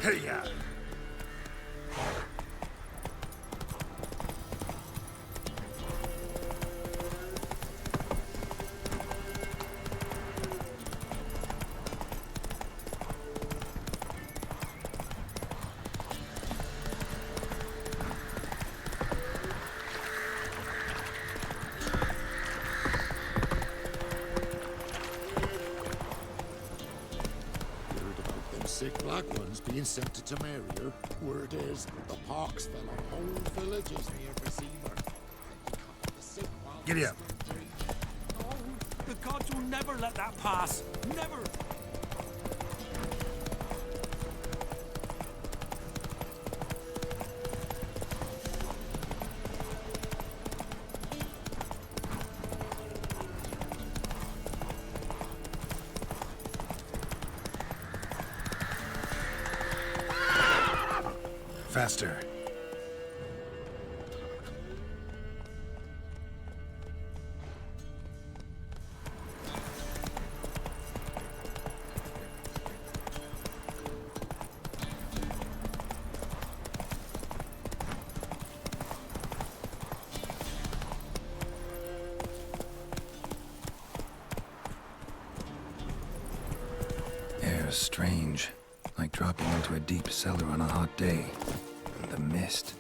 Hey-ya! Sick black ones being sent to Temeria. Word is, the pox fell on whole villages near Vizima. Giddy up. No, the gods will never let that pass. Never. Faster. Air's strange, like dropping into a deep cellar on a hot day. The mist.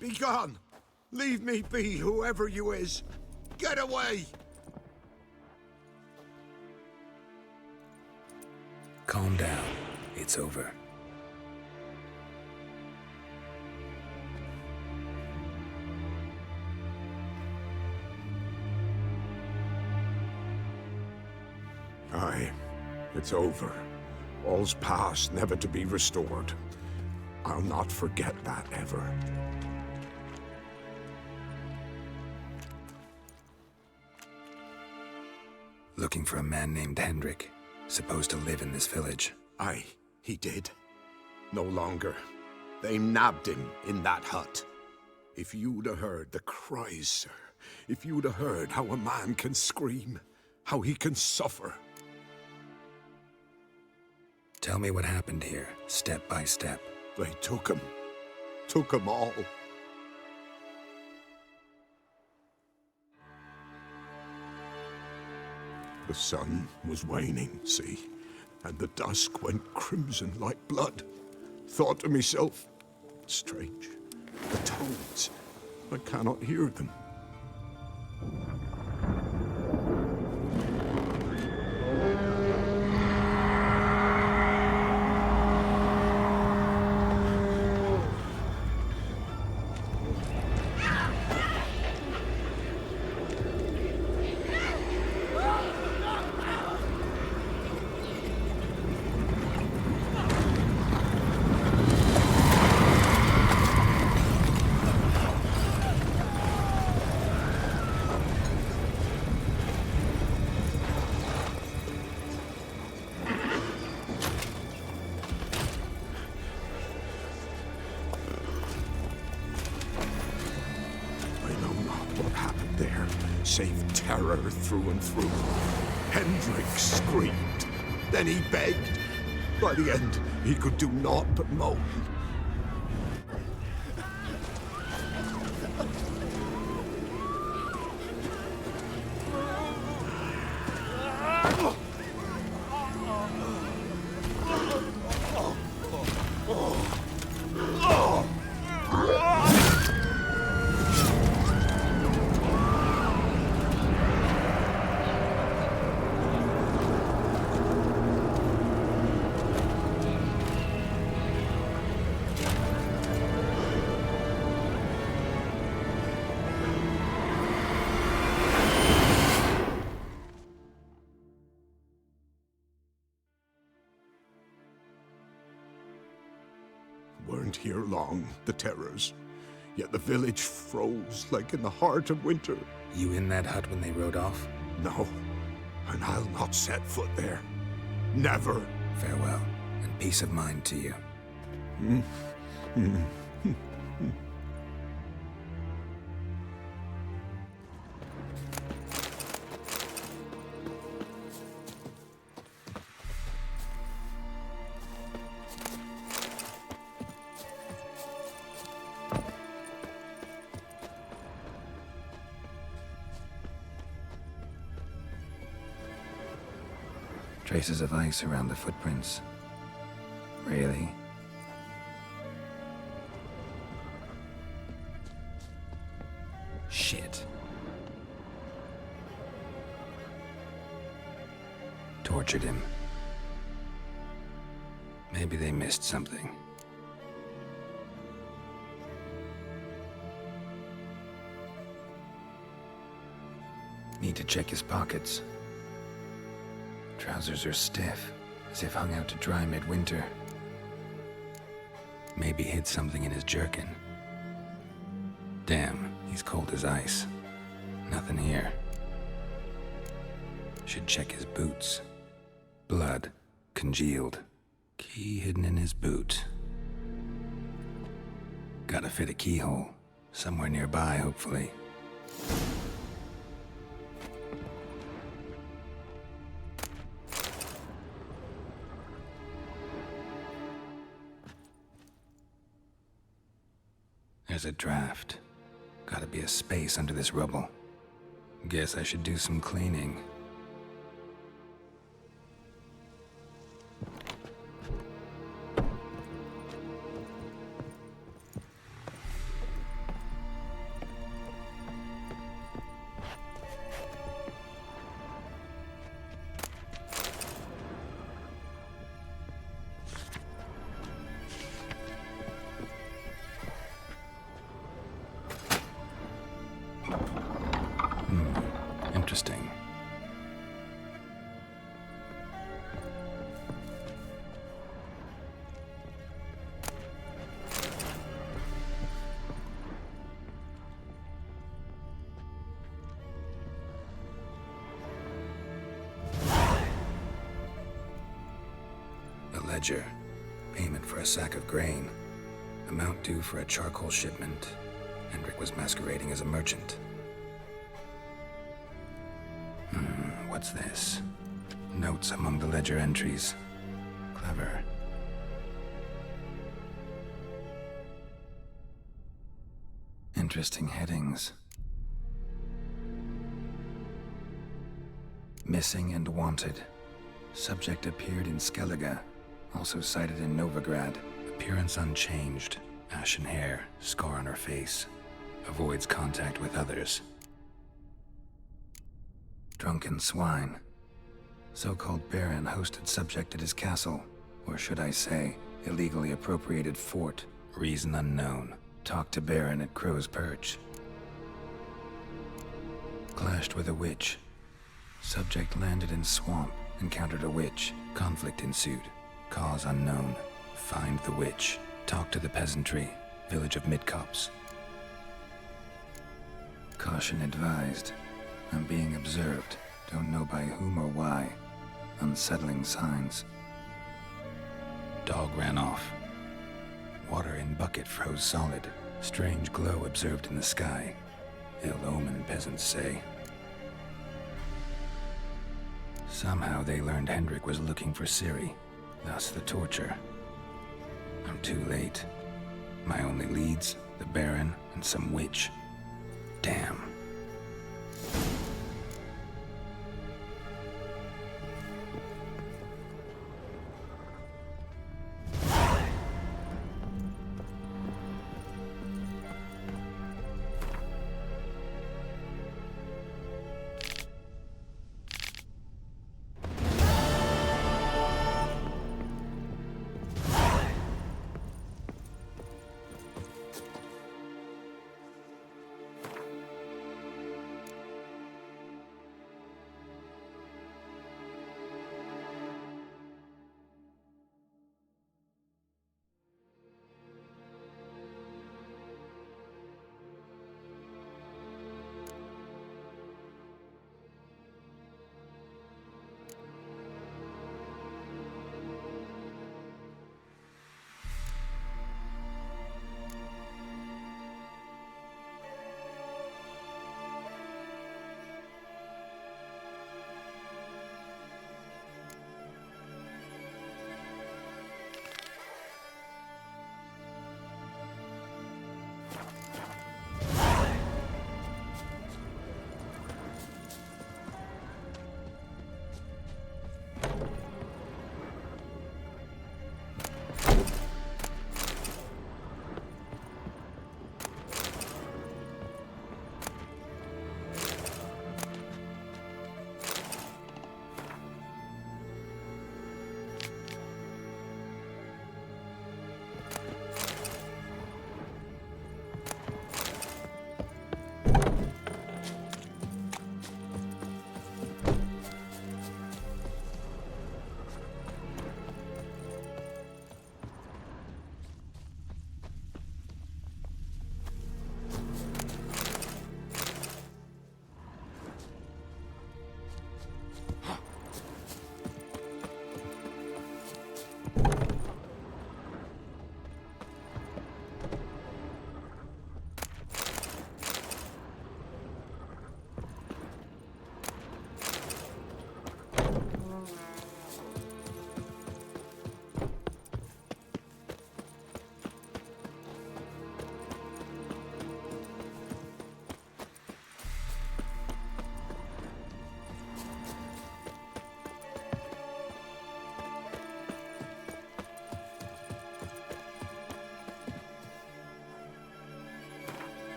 Be gone! Leave me be, whoever you is! Get away! Calm down. It's over. Aye, it's over. All's past, never to be restored. I'll not forget that ever. Looking for a man named Hendrik, supposed to live in this village. Aye, he did. No longer. They nabbed him in that hut. If you'd have heard the cries, sir. If you'd have heard how a man can scream, how he can suffer. Tell me what happened here, step by step. They took him. Took him all. The sun was waning, see? And the dusk went crimson like blood. Thought to myself, strange. The toads. I cannot hear them. Save terror through and through. Hendrik screamed. Then he begged. By the end, he could do naught but moan. Weren't here long, the terrors. Yet the village froze like in the heart of winter. You in that hut when they rode off? No, and I'll not set foot there. Never. Farewell, and peace of mind to you. Traces of ice around the footprints. Really? Shit. Tortured him. Maybe they missed something. Need to check his pockets. Trousers are stiff, as if hung out to dry midwinter. Maybe hid something in his jerkin. Damn, he's cold as ice. Nothing here. Should check his boots. Blood, congealed. Key hidden in his boot. Gotta fit a keyhole. Somewhere nearby, hopefully. There's a draft. Gotta be a space under this rubble. Guess I should do some cleaning. ledger. Payment for a sack of grain. Amount due for a charcoal shipment. Hendrik was masquerading as a merchant. What's this? Notes among the ledger entries. Clever. Interesting headings. Missing and wanted. Subject appeared in Skellige. Also sighted in Novigrad. Appearance unchanged. Ashen hair. Scar on her face. Avoids contact with others. Drunken swine. So-called Baron hosted subject at his castle. Or should I say, illegally appropriated fort. Reason unknown. Talked to Baron at Crow's Perch. Clashed with a witch. Subject landed in swamp. Encountered a witch. Conflict ensued. Cause unknown. Find the witch. Talk to the peasantry. Village of Midcopse. Caution advised. I'm being observed. Don't know by whom or why. Unsettling signs. Dog ran off. Water in bucket froze solid. Strange glow observed in the sky. Ill omen, peasants say. Somehow they learned Hendrik was looking for Ciri. Thus the torture. I'm too late. My only leads, the Baron and some witch. Damn.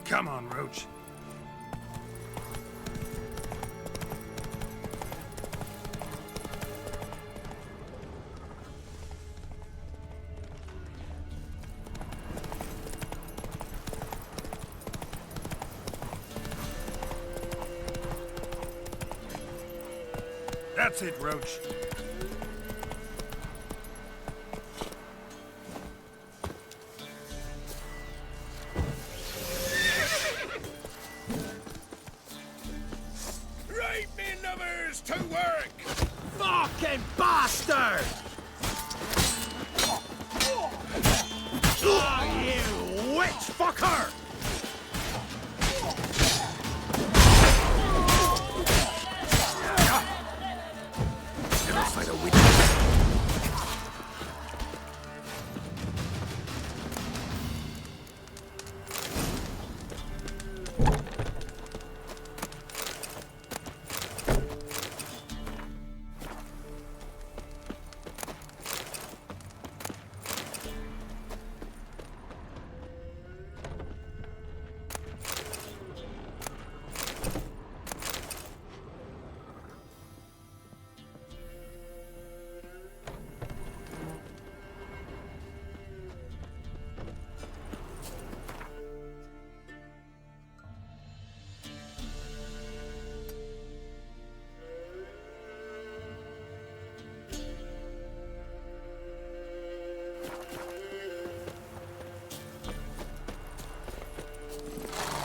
Come on, Roach. That's it, Roach. Right, me lovers, to work! Fucking bastard! Oh, you witch fucker! Never fight a witch.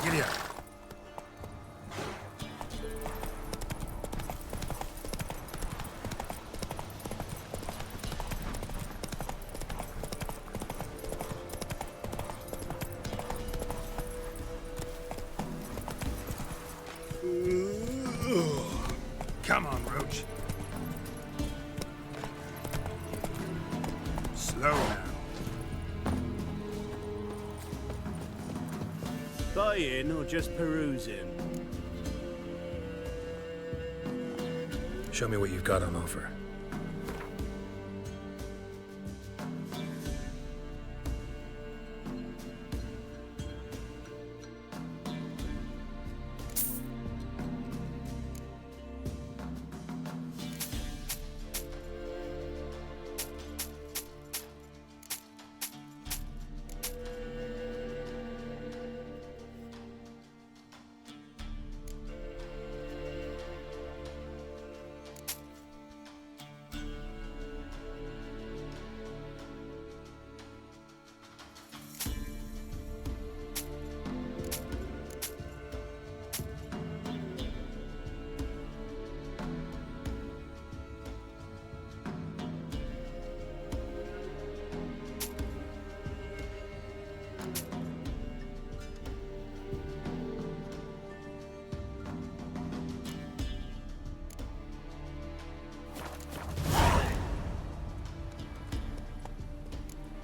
Giddy up. Come on, Roach. Slow now. Buying or just perusing? Show me what you've got on offer.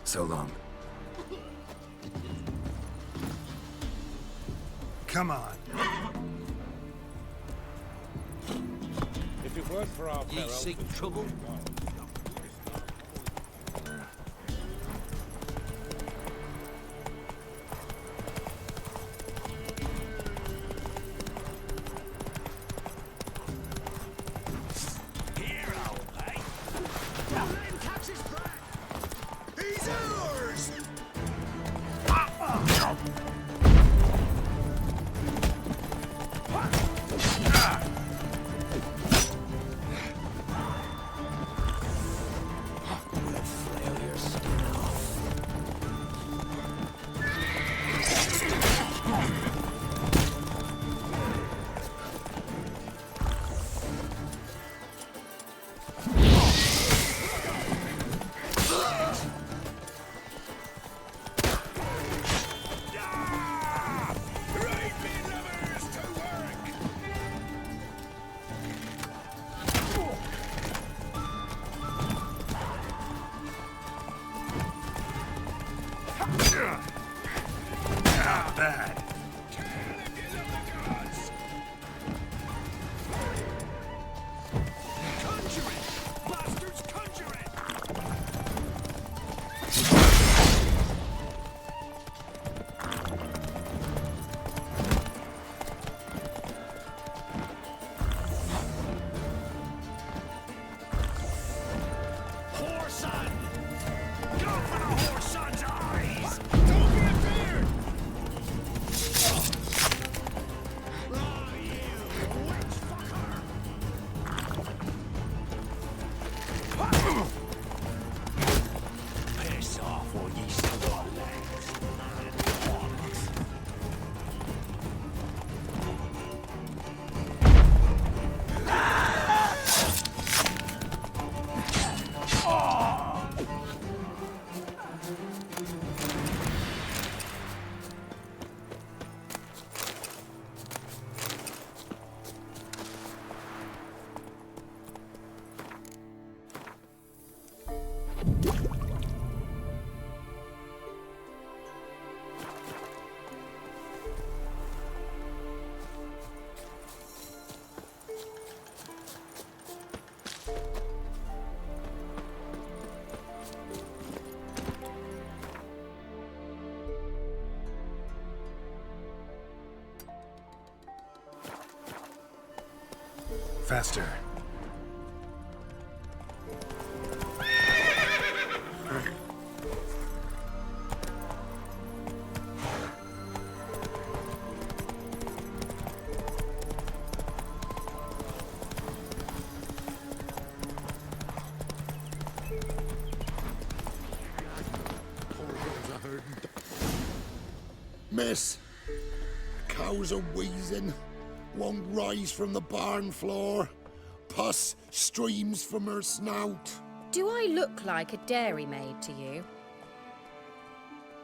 So long. Come on. If it weren't for our Ye seek trouble? Not bad. Faster. Miss, cows are wheezing, won't rise from the barn floor. Pus streams from her snout. Do I look like a dairymaid to you?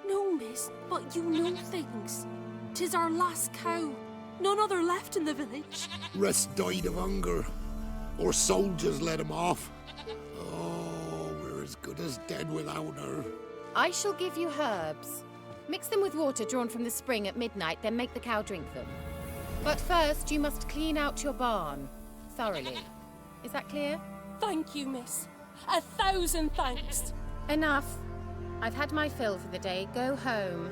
No, miss, but you know things. 'Tis our last cow. None other left in the village. Rest died of hunger, or soldiers let him off. Oh, we're as good as dead without her. I shall give you herbs. Mix them with water drawn from the spring at midnight, then make the cow drink them. But first, you must clean out your barn. Thoroughly. Is that clear? Thank you, miss. 1,000 thanks. Enough. I've had my fill for the day. Go home.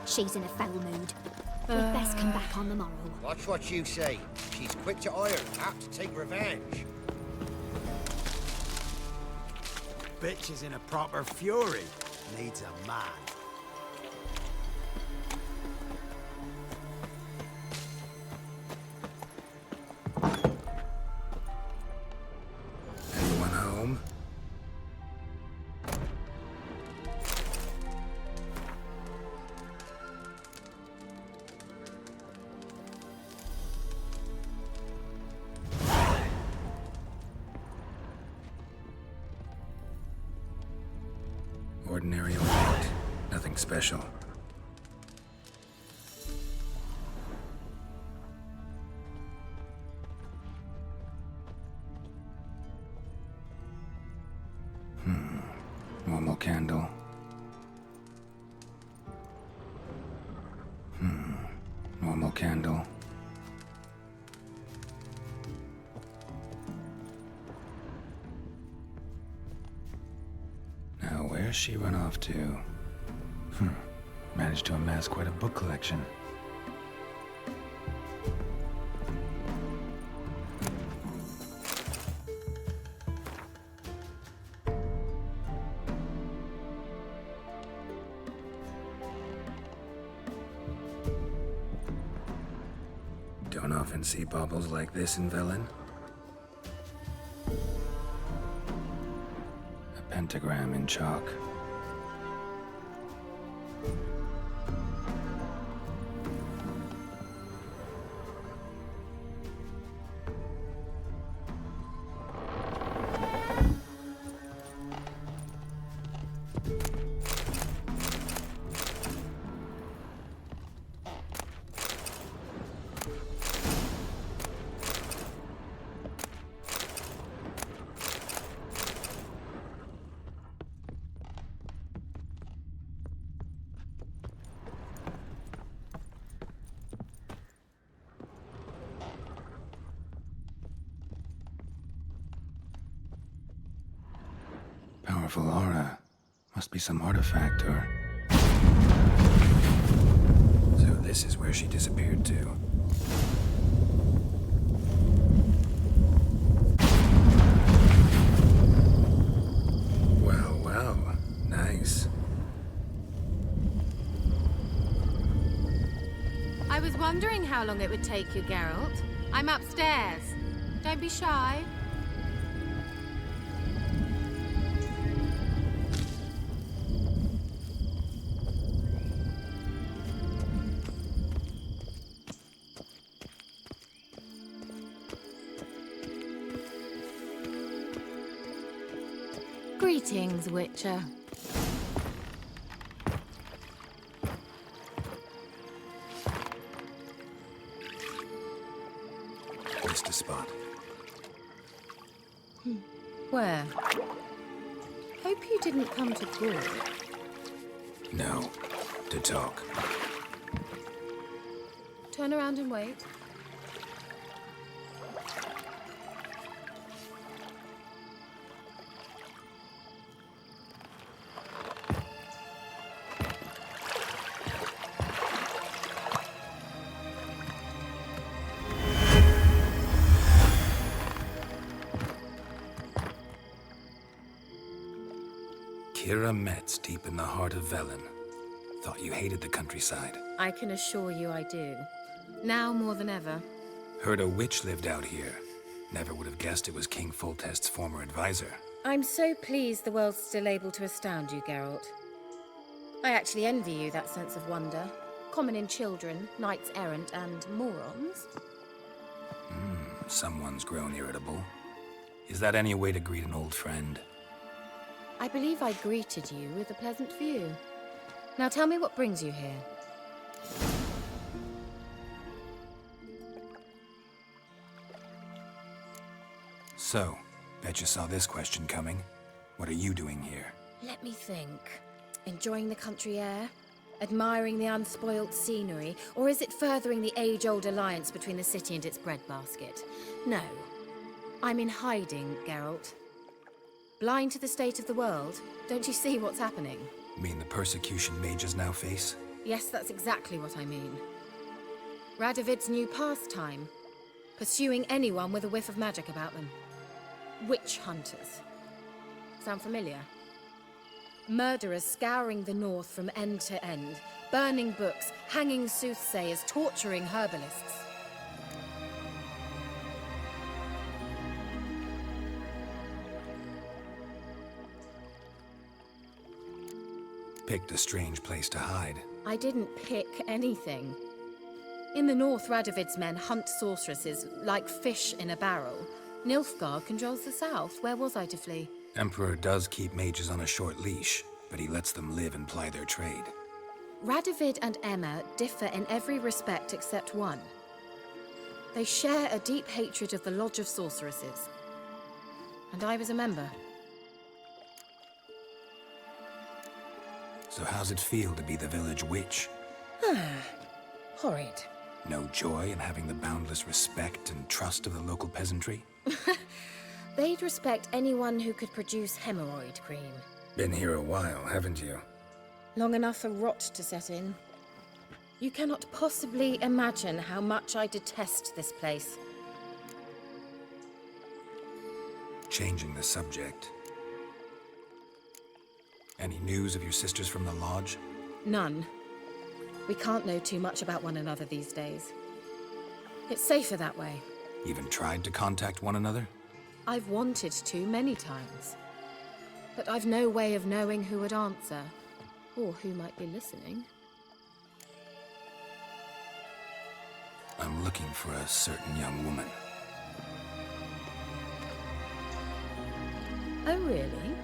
She's in a foul mood. We'd best come back on the morrow. Watch what you say. She's quick to ire, apt to take revenge. Bitch is in a proper fury. Needs a man. Anyone home? Ordinary old meat. Nothing special. Normal candle. Normal candle. Now, where's she run off to? Managed to amass quite a book collection. Don't often see baubles like this in Velen. A pentagram in chalk. Powerful aura. Must be some artifact or... So this is where she disappeared to. Well, well. Nice. I was wondering how long it would take you, Geralt. I'm upstairs. Don't be shy. Greetings, Witcher. Missed a spot. Where? Hope you didn't come to court. No. To talk. Turn around and wait. Kira Metz, deep in the heart of Velen. Thought you hated the countryside. I can assure you I do. Now more than ever. Heard a witch lived out here. Never would have guessed it was King Foltest's former advisor. I'm so pleased the world's still able to astound you, Geralt. I actually envy you that sense of wonder. Common in children, knights errant, and morons. Someone's grown irritable. Is that any way to greet an old friend? I believe I greeted you with a pleasant view. Now tell me what brings you here. So, bet you saw this question coming. What are you doing here? Let me think. Enjoying the country air? Admiring the unspoilt scenery? Or is it furthering the age-old alliance between the city and its breadbasket? No. I'm in hiding, Geralt. Blind to the state of the world? Don't you see what's happening? Mean the persecution mages now face? Yes, that's exactly what I mean. Radovid's new pastime. Pursuing anyone with a whiff of magic about them. Witch hunters. Sound familiar? Murderers scouring the north from end to end, burning books, hanging soothsayers, torturing herbalists. Picked a strange place to hide. I didn't pick anything. In the north, Radovid's men hunt sorceresses like fish in a barrel. Nilfgaard controls the south. Where was I to flee? Emperor does keep mages on a short leash, but he lets them live and ply their trade. Radovid and Emhyr differ in every respect except one. They share a deep hatred of the Lodge of Sorceresses. And I was a member. So how's it feel to be the village witch? Horrid. No joy in having the boundless respect and trust of the local peasantry? They'd respect anyone who could produce hemorrhoid cream. Been here a while, haven't you? Long enough for rot to set in. You cannot possibly imagine how much I detest this place. Changing the subject. Any news of your sisters from the lodge? None. We can't know too much about one another these days. It's safer that way. Even tried to contact one another? I've wanted to many times. But I've no way of knowing who would answer, or who might be listening. I'm looking for a certain young woman. Oh, really?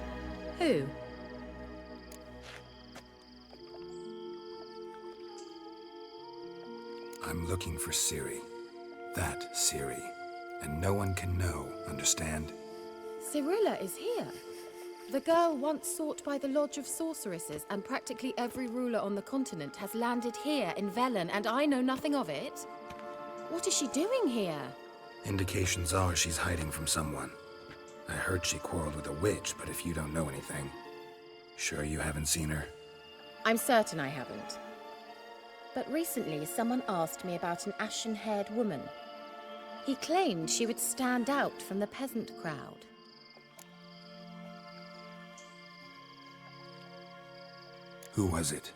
Who? I'm looking for Ciri. That Ciri. And no one can know, understand? Cirilla is here. The girl once sought by the Lodge of Sorceresses, and practically every ruler on the continent has landed here in Velen, and I know nothing of it. What is she doing here? Indications are she's hiding from someone. I heard she quarreled with a witch, but if you don't know anything, sure you haven't seen her? I'm certain I haven't. But recently, someone asked me about an ashen-haired woman. He claimed she would stand out from the peasant crowd. Who was it?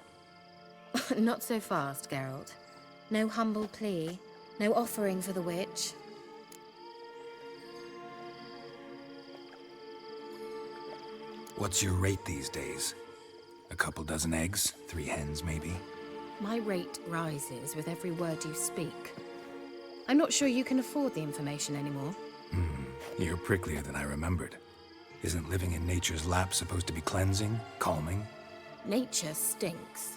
Not so fast, Geralt. No humble plea, no offering for the witch. What's your rate these days? A couple dozen eggs? 3 hens, maybe? My rate rises with every word you speak. I'm not sure you can afford the information anymore. You're pricklier than I remembered. Isn't living in nature's lap supposed to be cleansing, calming? Nature stinks.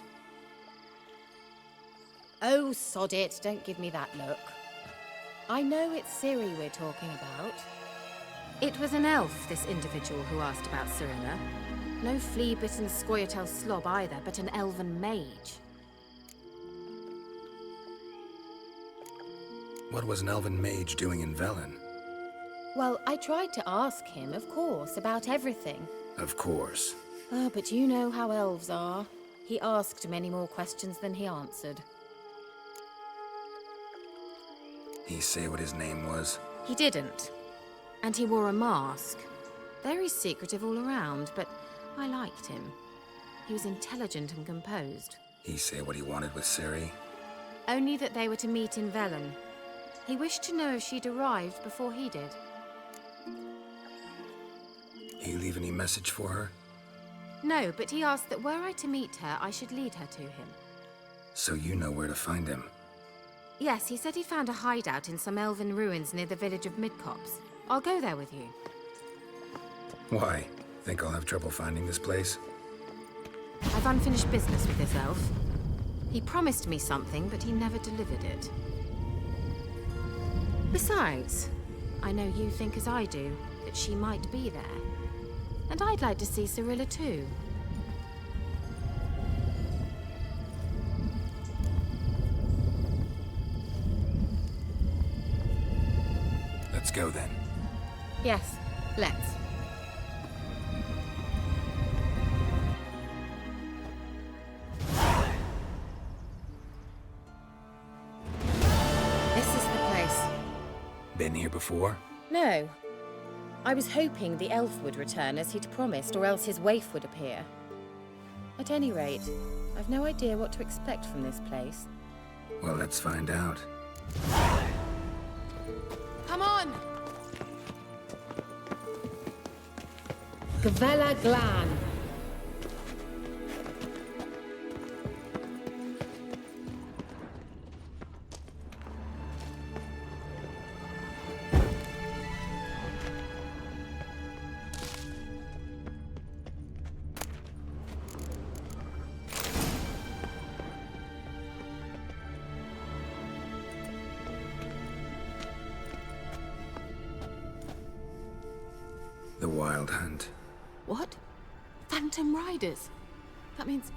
Oh, sod it, don't give me that look. I know it's Ciri we're talking about. It was an elf, this individual who asked about Cirilla. No flea-bitten Scoia'tael slob either, but an elven mage. What was an elven mage doing in Velen? Well, I tried to ask him, of course, about everything. Of course. Oh, but you know how elves are. He asked many more questions than he answered. He say what his name was? He didn't. And he wore a mask. Very secretive all around, but I liked him. He was intelligent and composed. He say what he wanted with Ciri? Only that they were to meet in Velen. He wished to know if she'd arrived before he did. He leave any message for her? No, but he asked that were I to meet her, I should lead her to him. So you know where to find him? Yes, he said he found a hideout in some elven ruins near the village of Midcopse. I'll go there with you. Why? Think I'll have trouble finding this place? I've unfinished business with this elf. He promised me something, but he never delivered it. Besides, I know you think as I do, that she might be there. And I'd like to see Cirilla too. Let's go then. Yes, let's. This is the place. Been here before? No. I was hoping the elf would return as he'd promised, or else his waif would appear. At any rate, I've no idea what to expect from this place. Well, let's find out. Come on! Gavella Glan. The Wild Hunt. What? Phantom Riders? That means...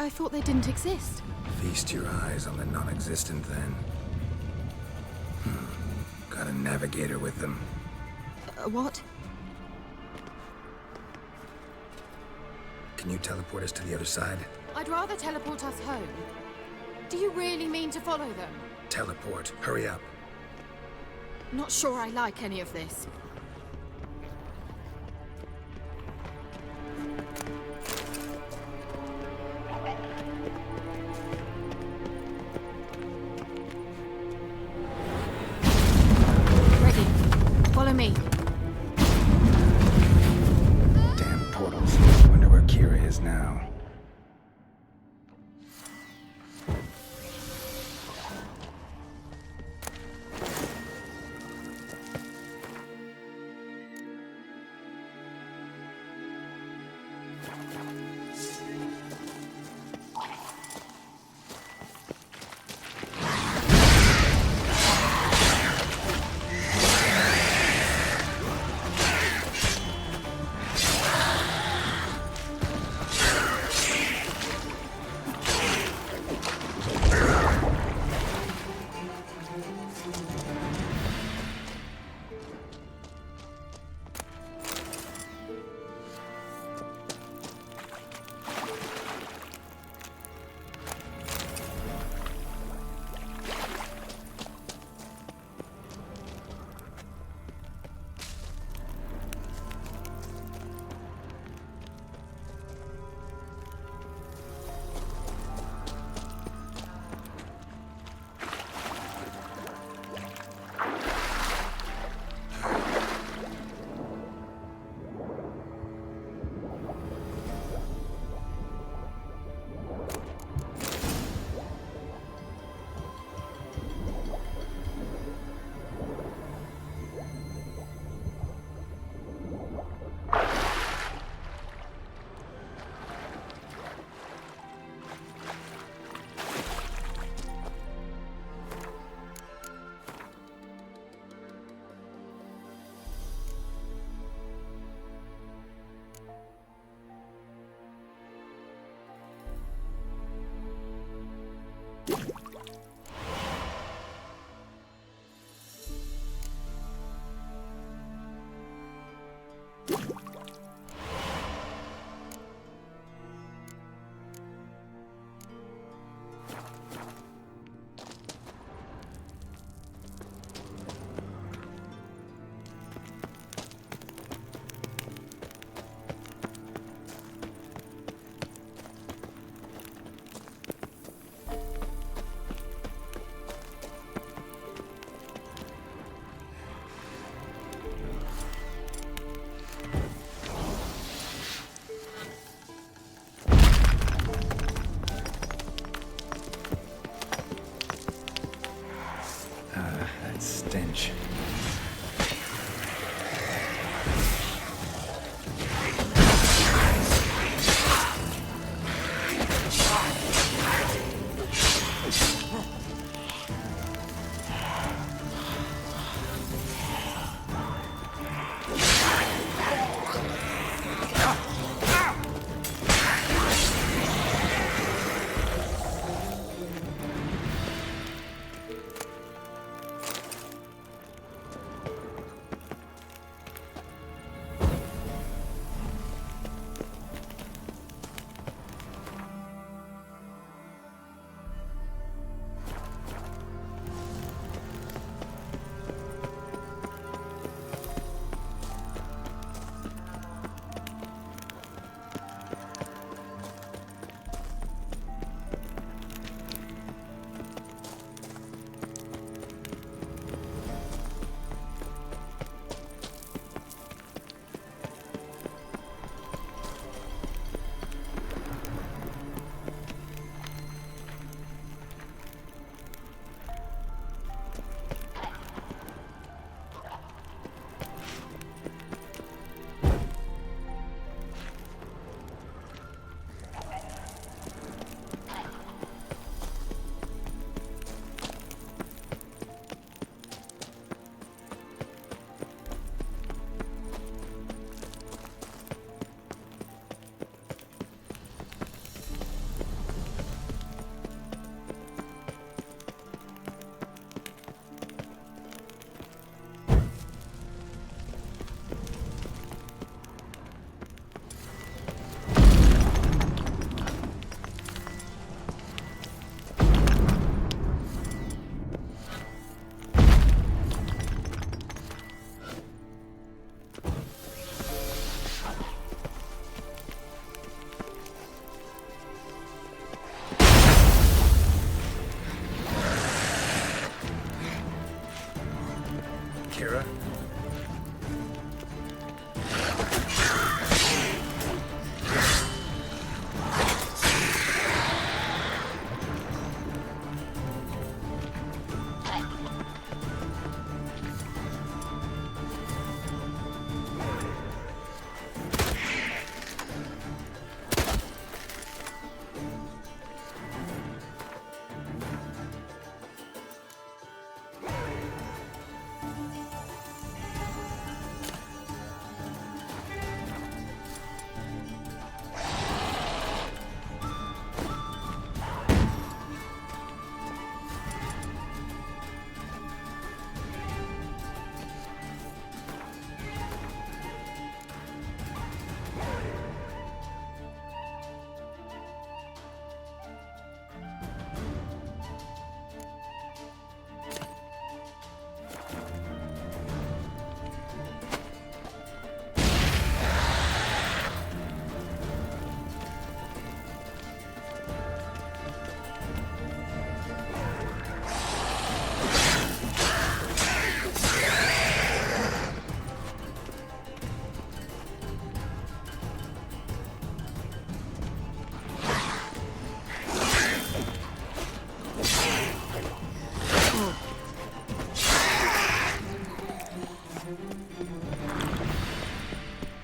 I thought they didn't exist. Feast your eyes on the non-existent then. Got a navigator with them. What? Can you teleport us to the other side? I'd rather teleport us home. Do you really mean to follow them? Teleport. Hurry up. Not sure I like any of this. Follow me. Damn portals. Wonder where Ciri is now.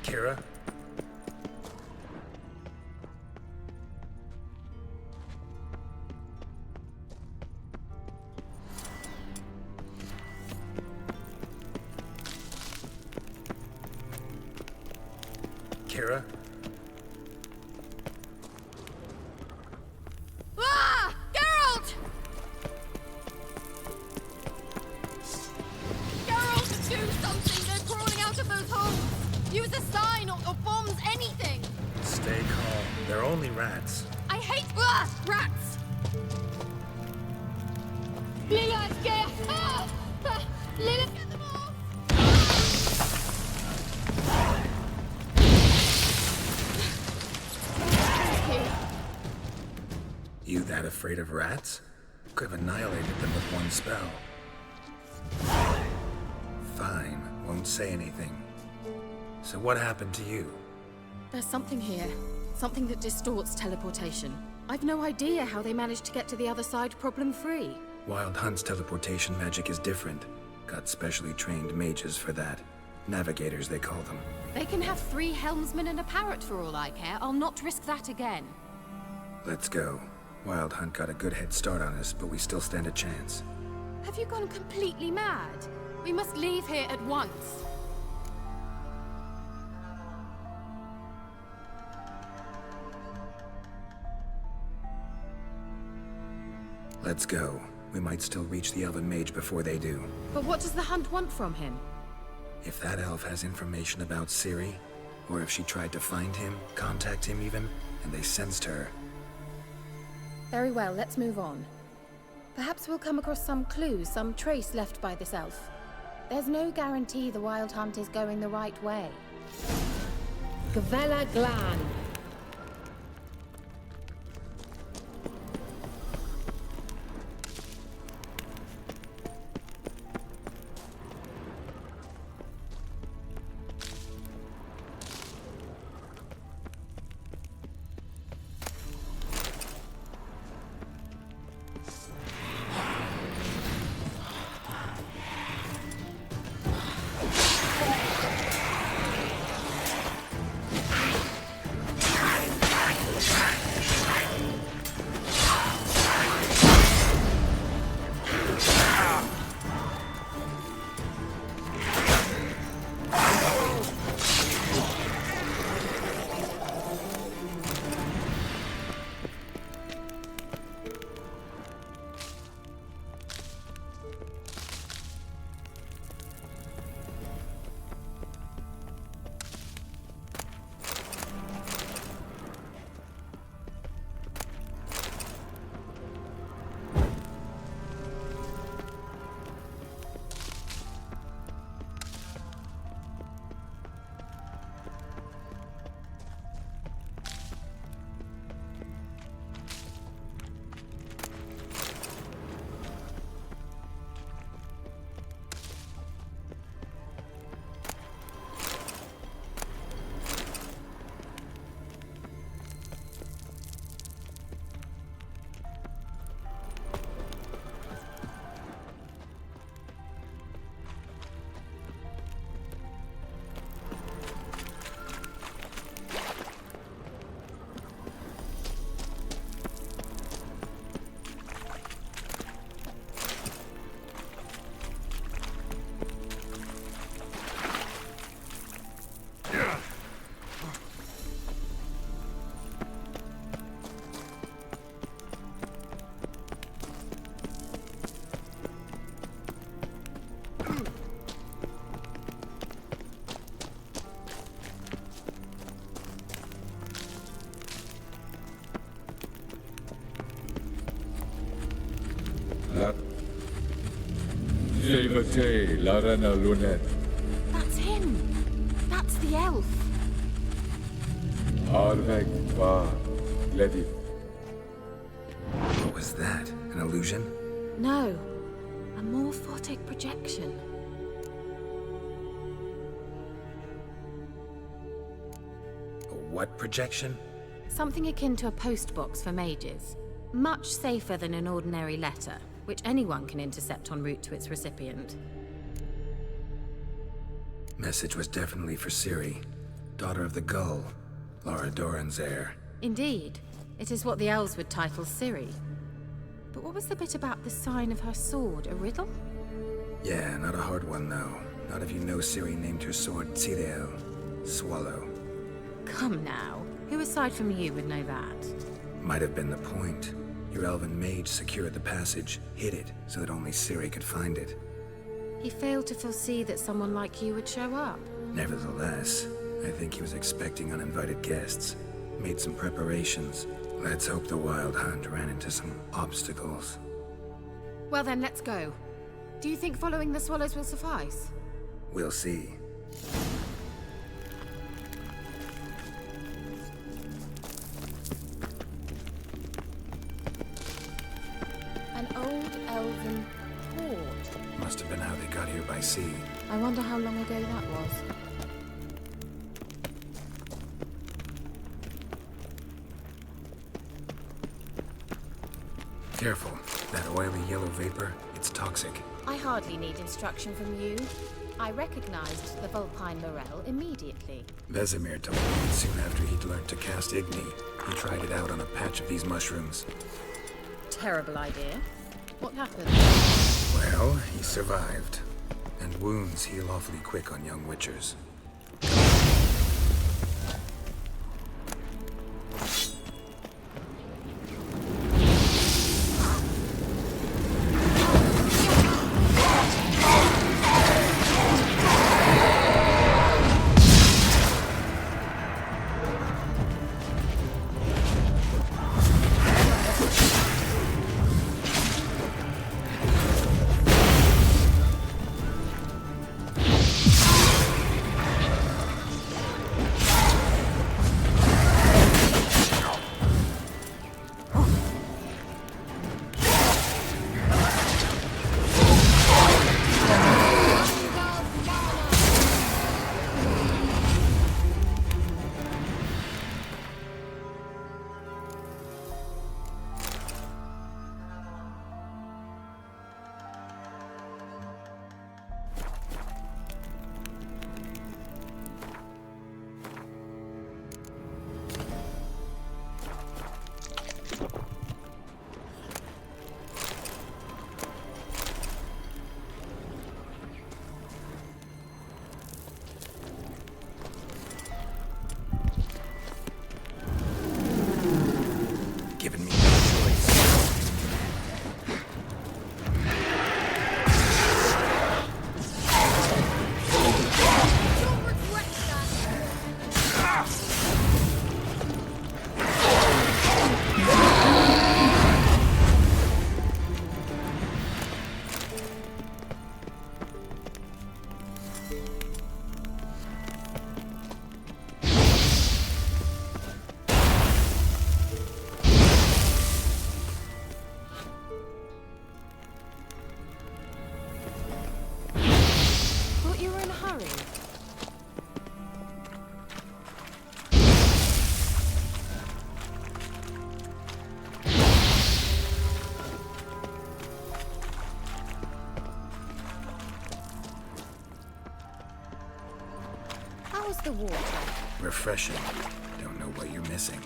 Kira? Kira? Ah! Geralt! Geralt, do something! They're crawling out of those holes! Use a sign or bombs, anything! Stay calm. They're only rats. I hate rats! Lila, it's scared! Lila, get them off! You that afraid of rats? Could have annihilated them with one spell. Fine, won't say anything. So what happened to you? There's something here. Something that distorts teleportation. I've no idea how they managed to get to the other side problem-free. Wild Hunt's teleportation magic is different. Got specially trained mages for that. Navigators, they call them. They can have 3 helmsmen and a parrot for all I care. I'll not risk that again. Let's go. Wild Hunt got a good head start on us, but we still stand a chance. Have you gone completely mad? We must leave here at once. Let's go. We might still reach the Elven Mage before they do. But what does the Hunt want from him? If that elf has information about Ciri, or if she tried to find him, contact him even, and they sensed her. Very well, let's move on. Perhaps we'll come across some clues, some trace left by this elf. There's no guarantee the Wild Hunt is going the right way. Gavella Glan. That's him! That's the elf! What was that? An illusion? No. A morphotic projection. A what projection? Something akin to a postbox for mages. Much safer than an ordinary letter, which anyone can intercept en route to its recipient. Message was definitely for Ciri. Daughter of the Gull, Laura Doran's heir. Indeed. It is what the elves would title Ciri. But what was the bit about the sign of her sword? A riddle? Yeah, not a hard one, though. Not if you know Ciri named her sword Ciri, Swallow. Come now. Who aside from you would know that? Might have been the point. Your elven mage secured the passage, hid it, so that only Ciri could find it. He failed to foresee that someone like you would show up. Nevertheless, I think he was expecting uninvited guests. Made some preparations. Let's hope the Wild Hunt ran into some obstacles. Well then, let's go. Do you think following the swallows will suffice? We'll see. An old elven port. Must have been how they got here by sea. I wonder how long ago that was. Careful. That oily yellow vapor, it's toxic. I hardly need instruction from you. I recognized the Vulpine Morel immediately. Vesemir told me soon after he'd learned to cast Igni, he tried it out on a patch of these mushrooms. Terrible idea. What happened? Well, he survived. And wounds heal awfully quick on young witchers. How's the water? Refreshing. Don't know what you're missing.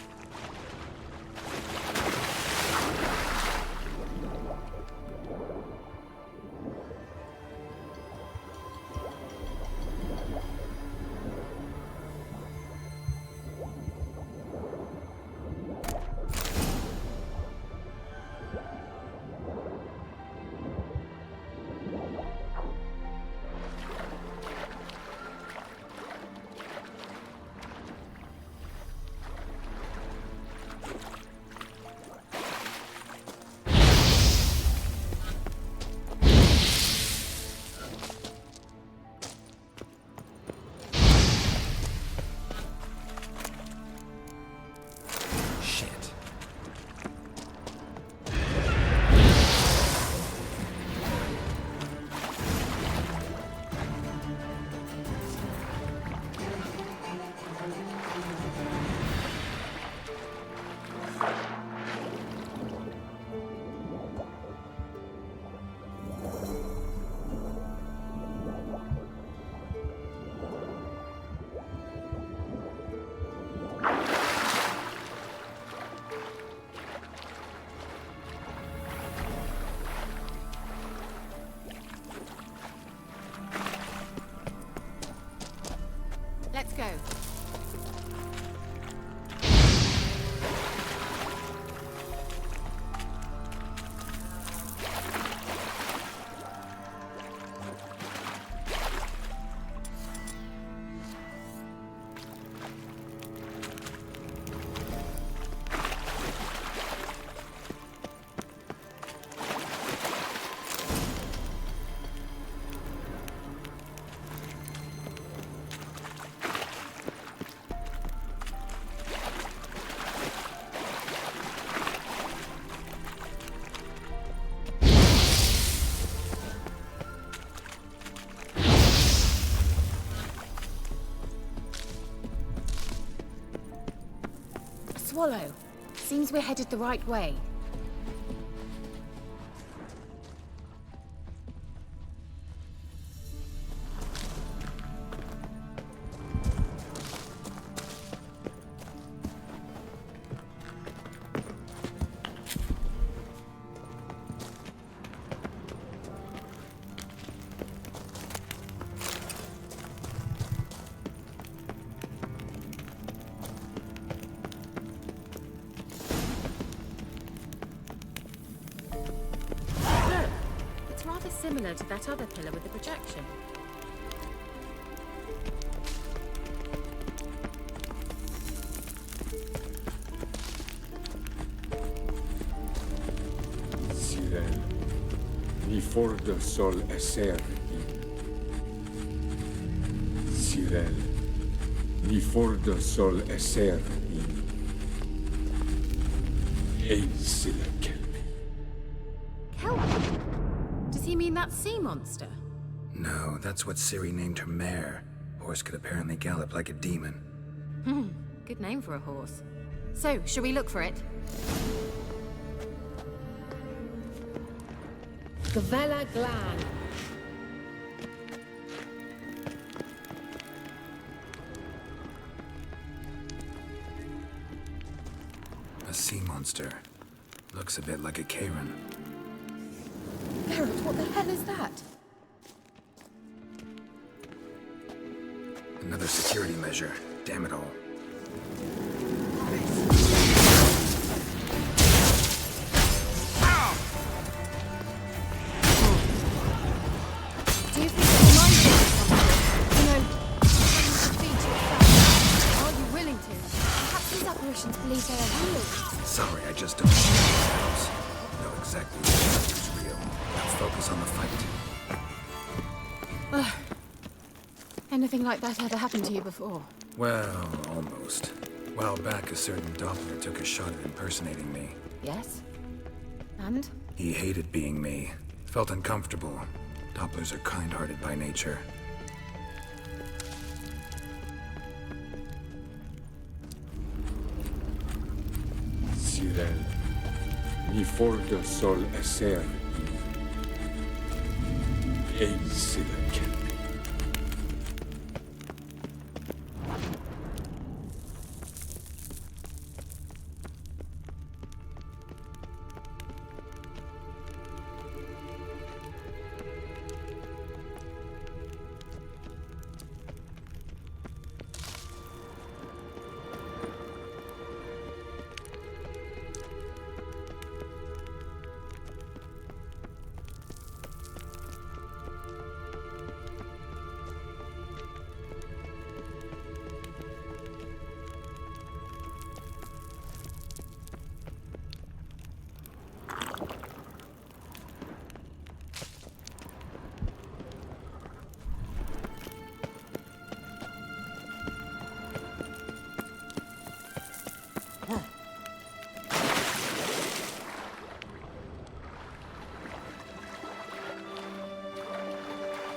swallow. Seems we're headed the right way. Similar to that other pillar with the projection. Ciri, mi forda sol esser Ciri, mi forda sol esser Hey, Ciri. Kelpie? Does he mean that sea monster? No, that's what Ciri named her mare. Horse could apparently gallop like a demon. Good name for a horse. So, shall we look for it? Gavella Glan. A sea monster. Looks a bit like a Karen. Geralt, what the hell is that? Another security measure. Damn it all. Do you think it reminds you of something? You know, something to feed yourself. Are you willing to? Perhaps these apparitions believe they are real. Sorry, I just don't know exactly what is real. Now focus on the fight. Anything like that ever happened to you before? Well, almost. A while back, a certain Doppler took a shot at impersonating me. Yes? And? He hated being me. Felt uncomfortable. Dopplers are kind-hearted by nature. Ciri, mi forda sol esser Hey, Ciri.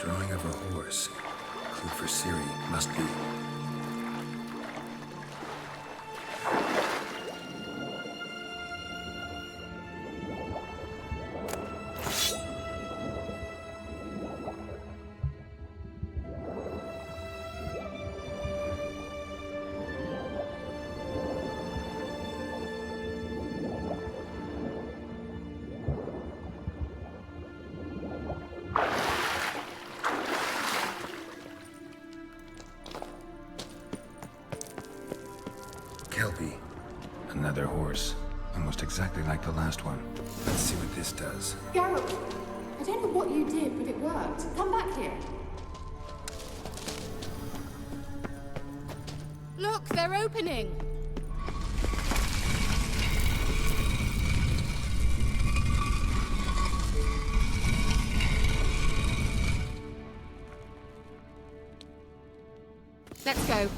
Drawing of a horse. Clue for Ciri must be. Kelpie. Another horse. Almost exactly like the last one. Let's see what this does. Geralt! I don't know what you did, but it worked. Come back here. Look, they're opening! Let's go.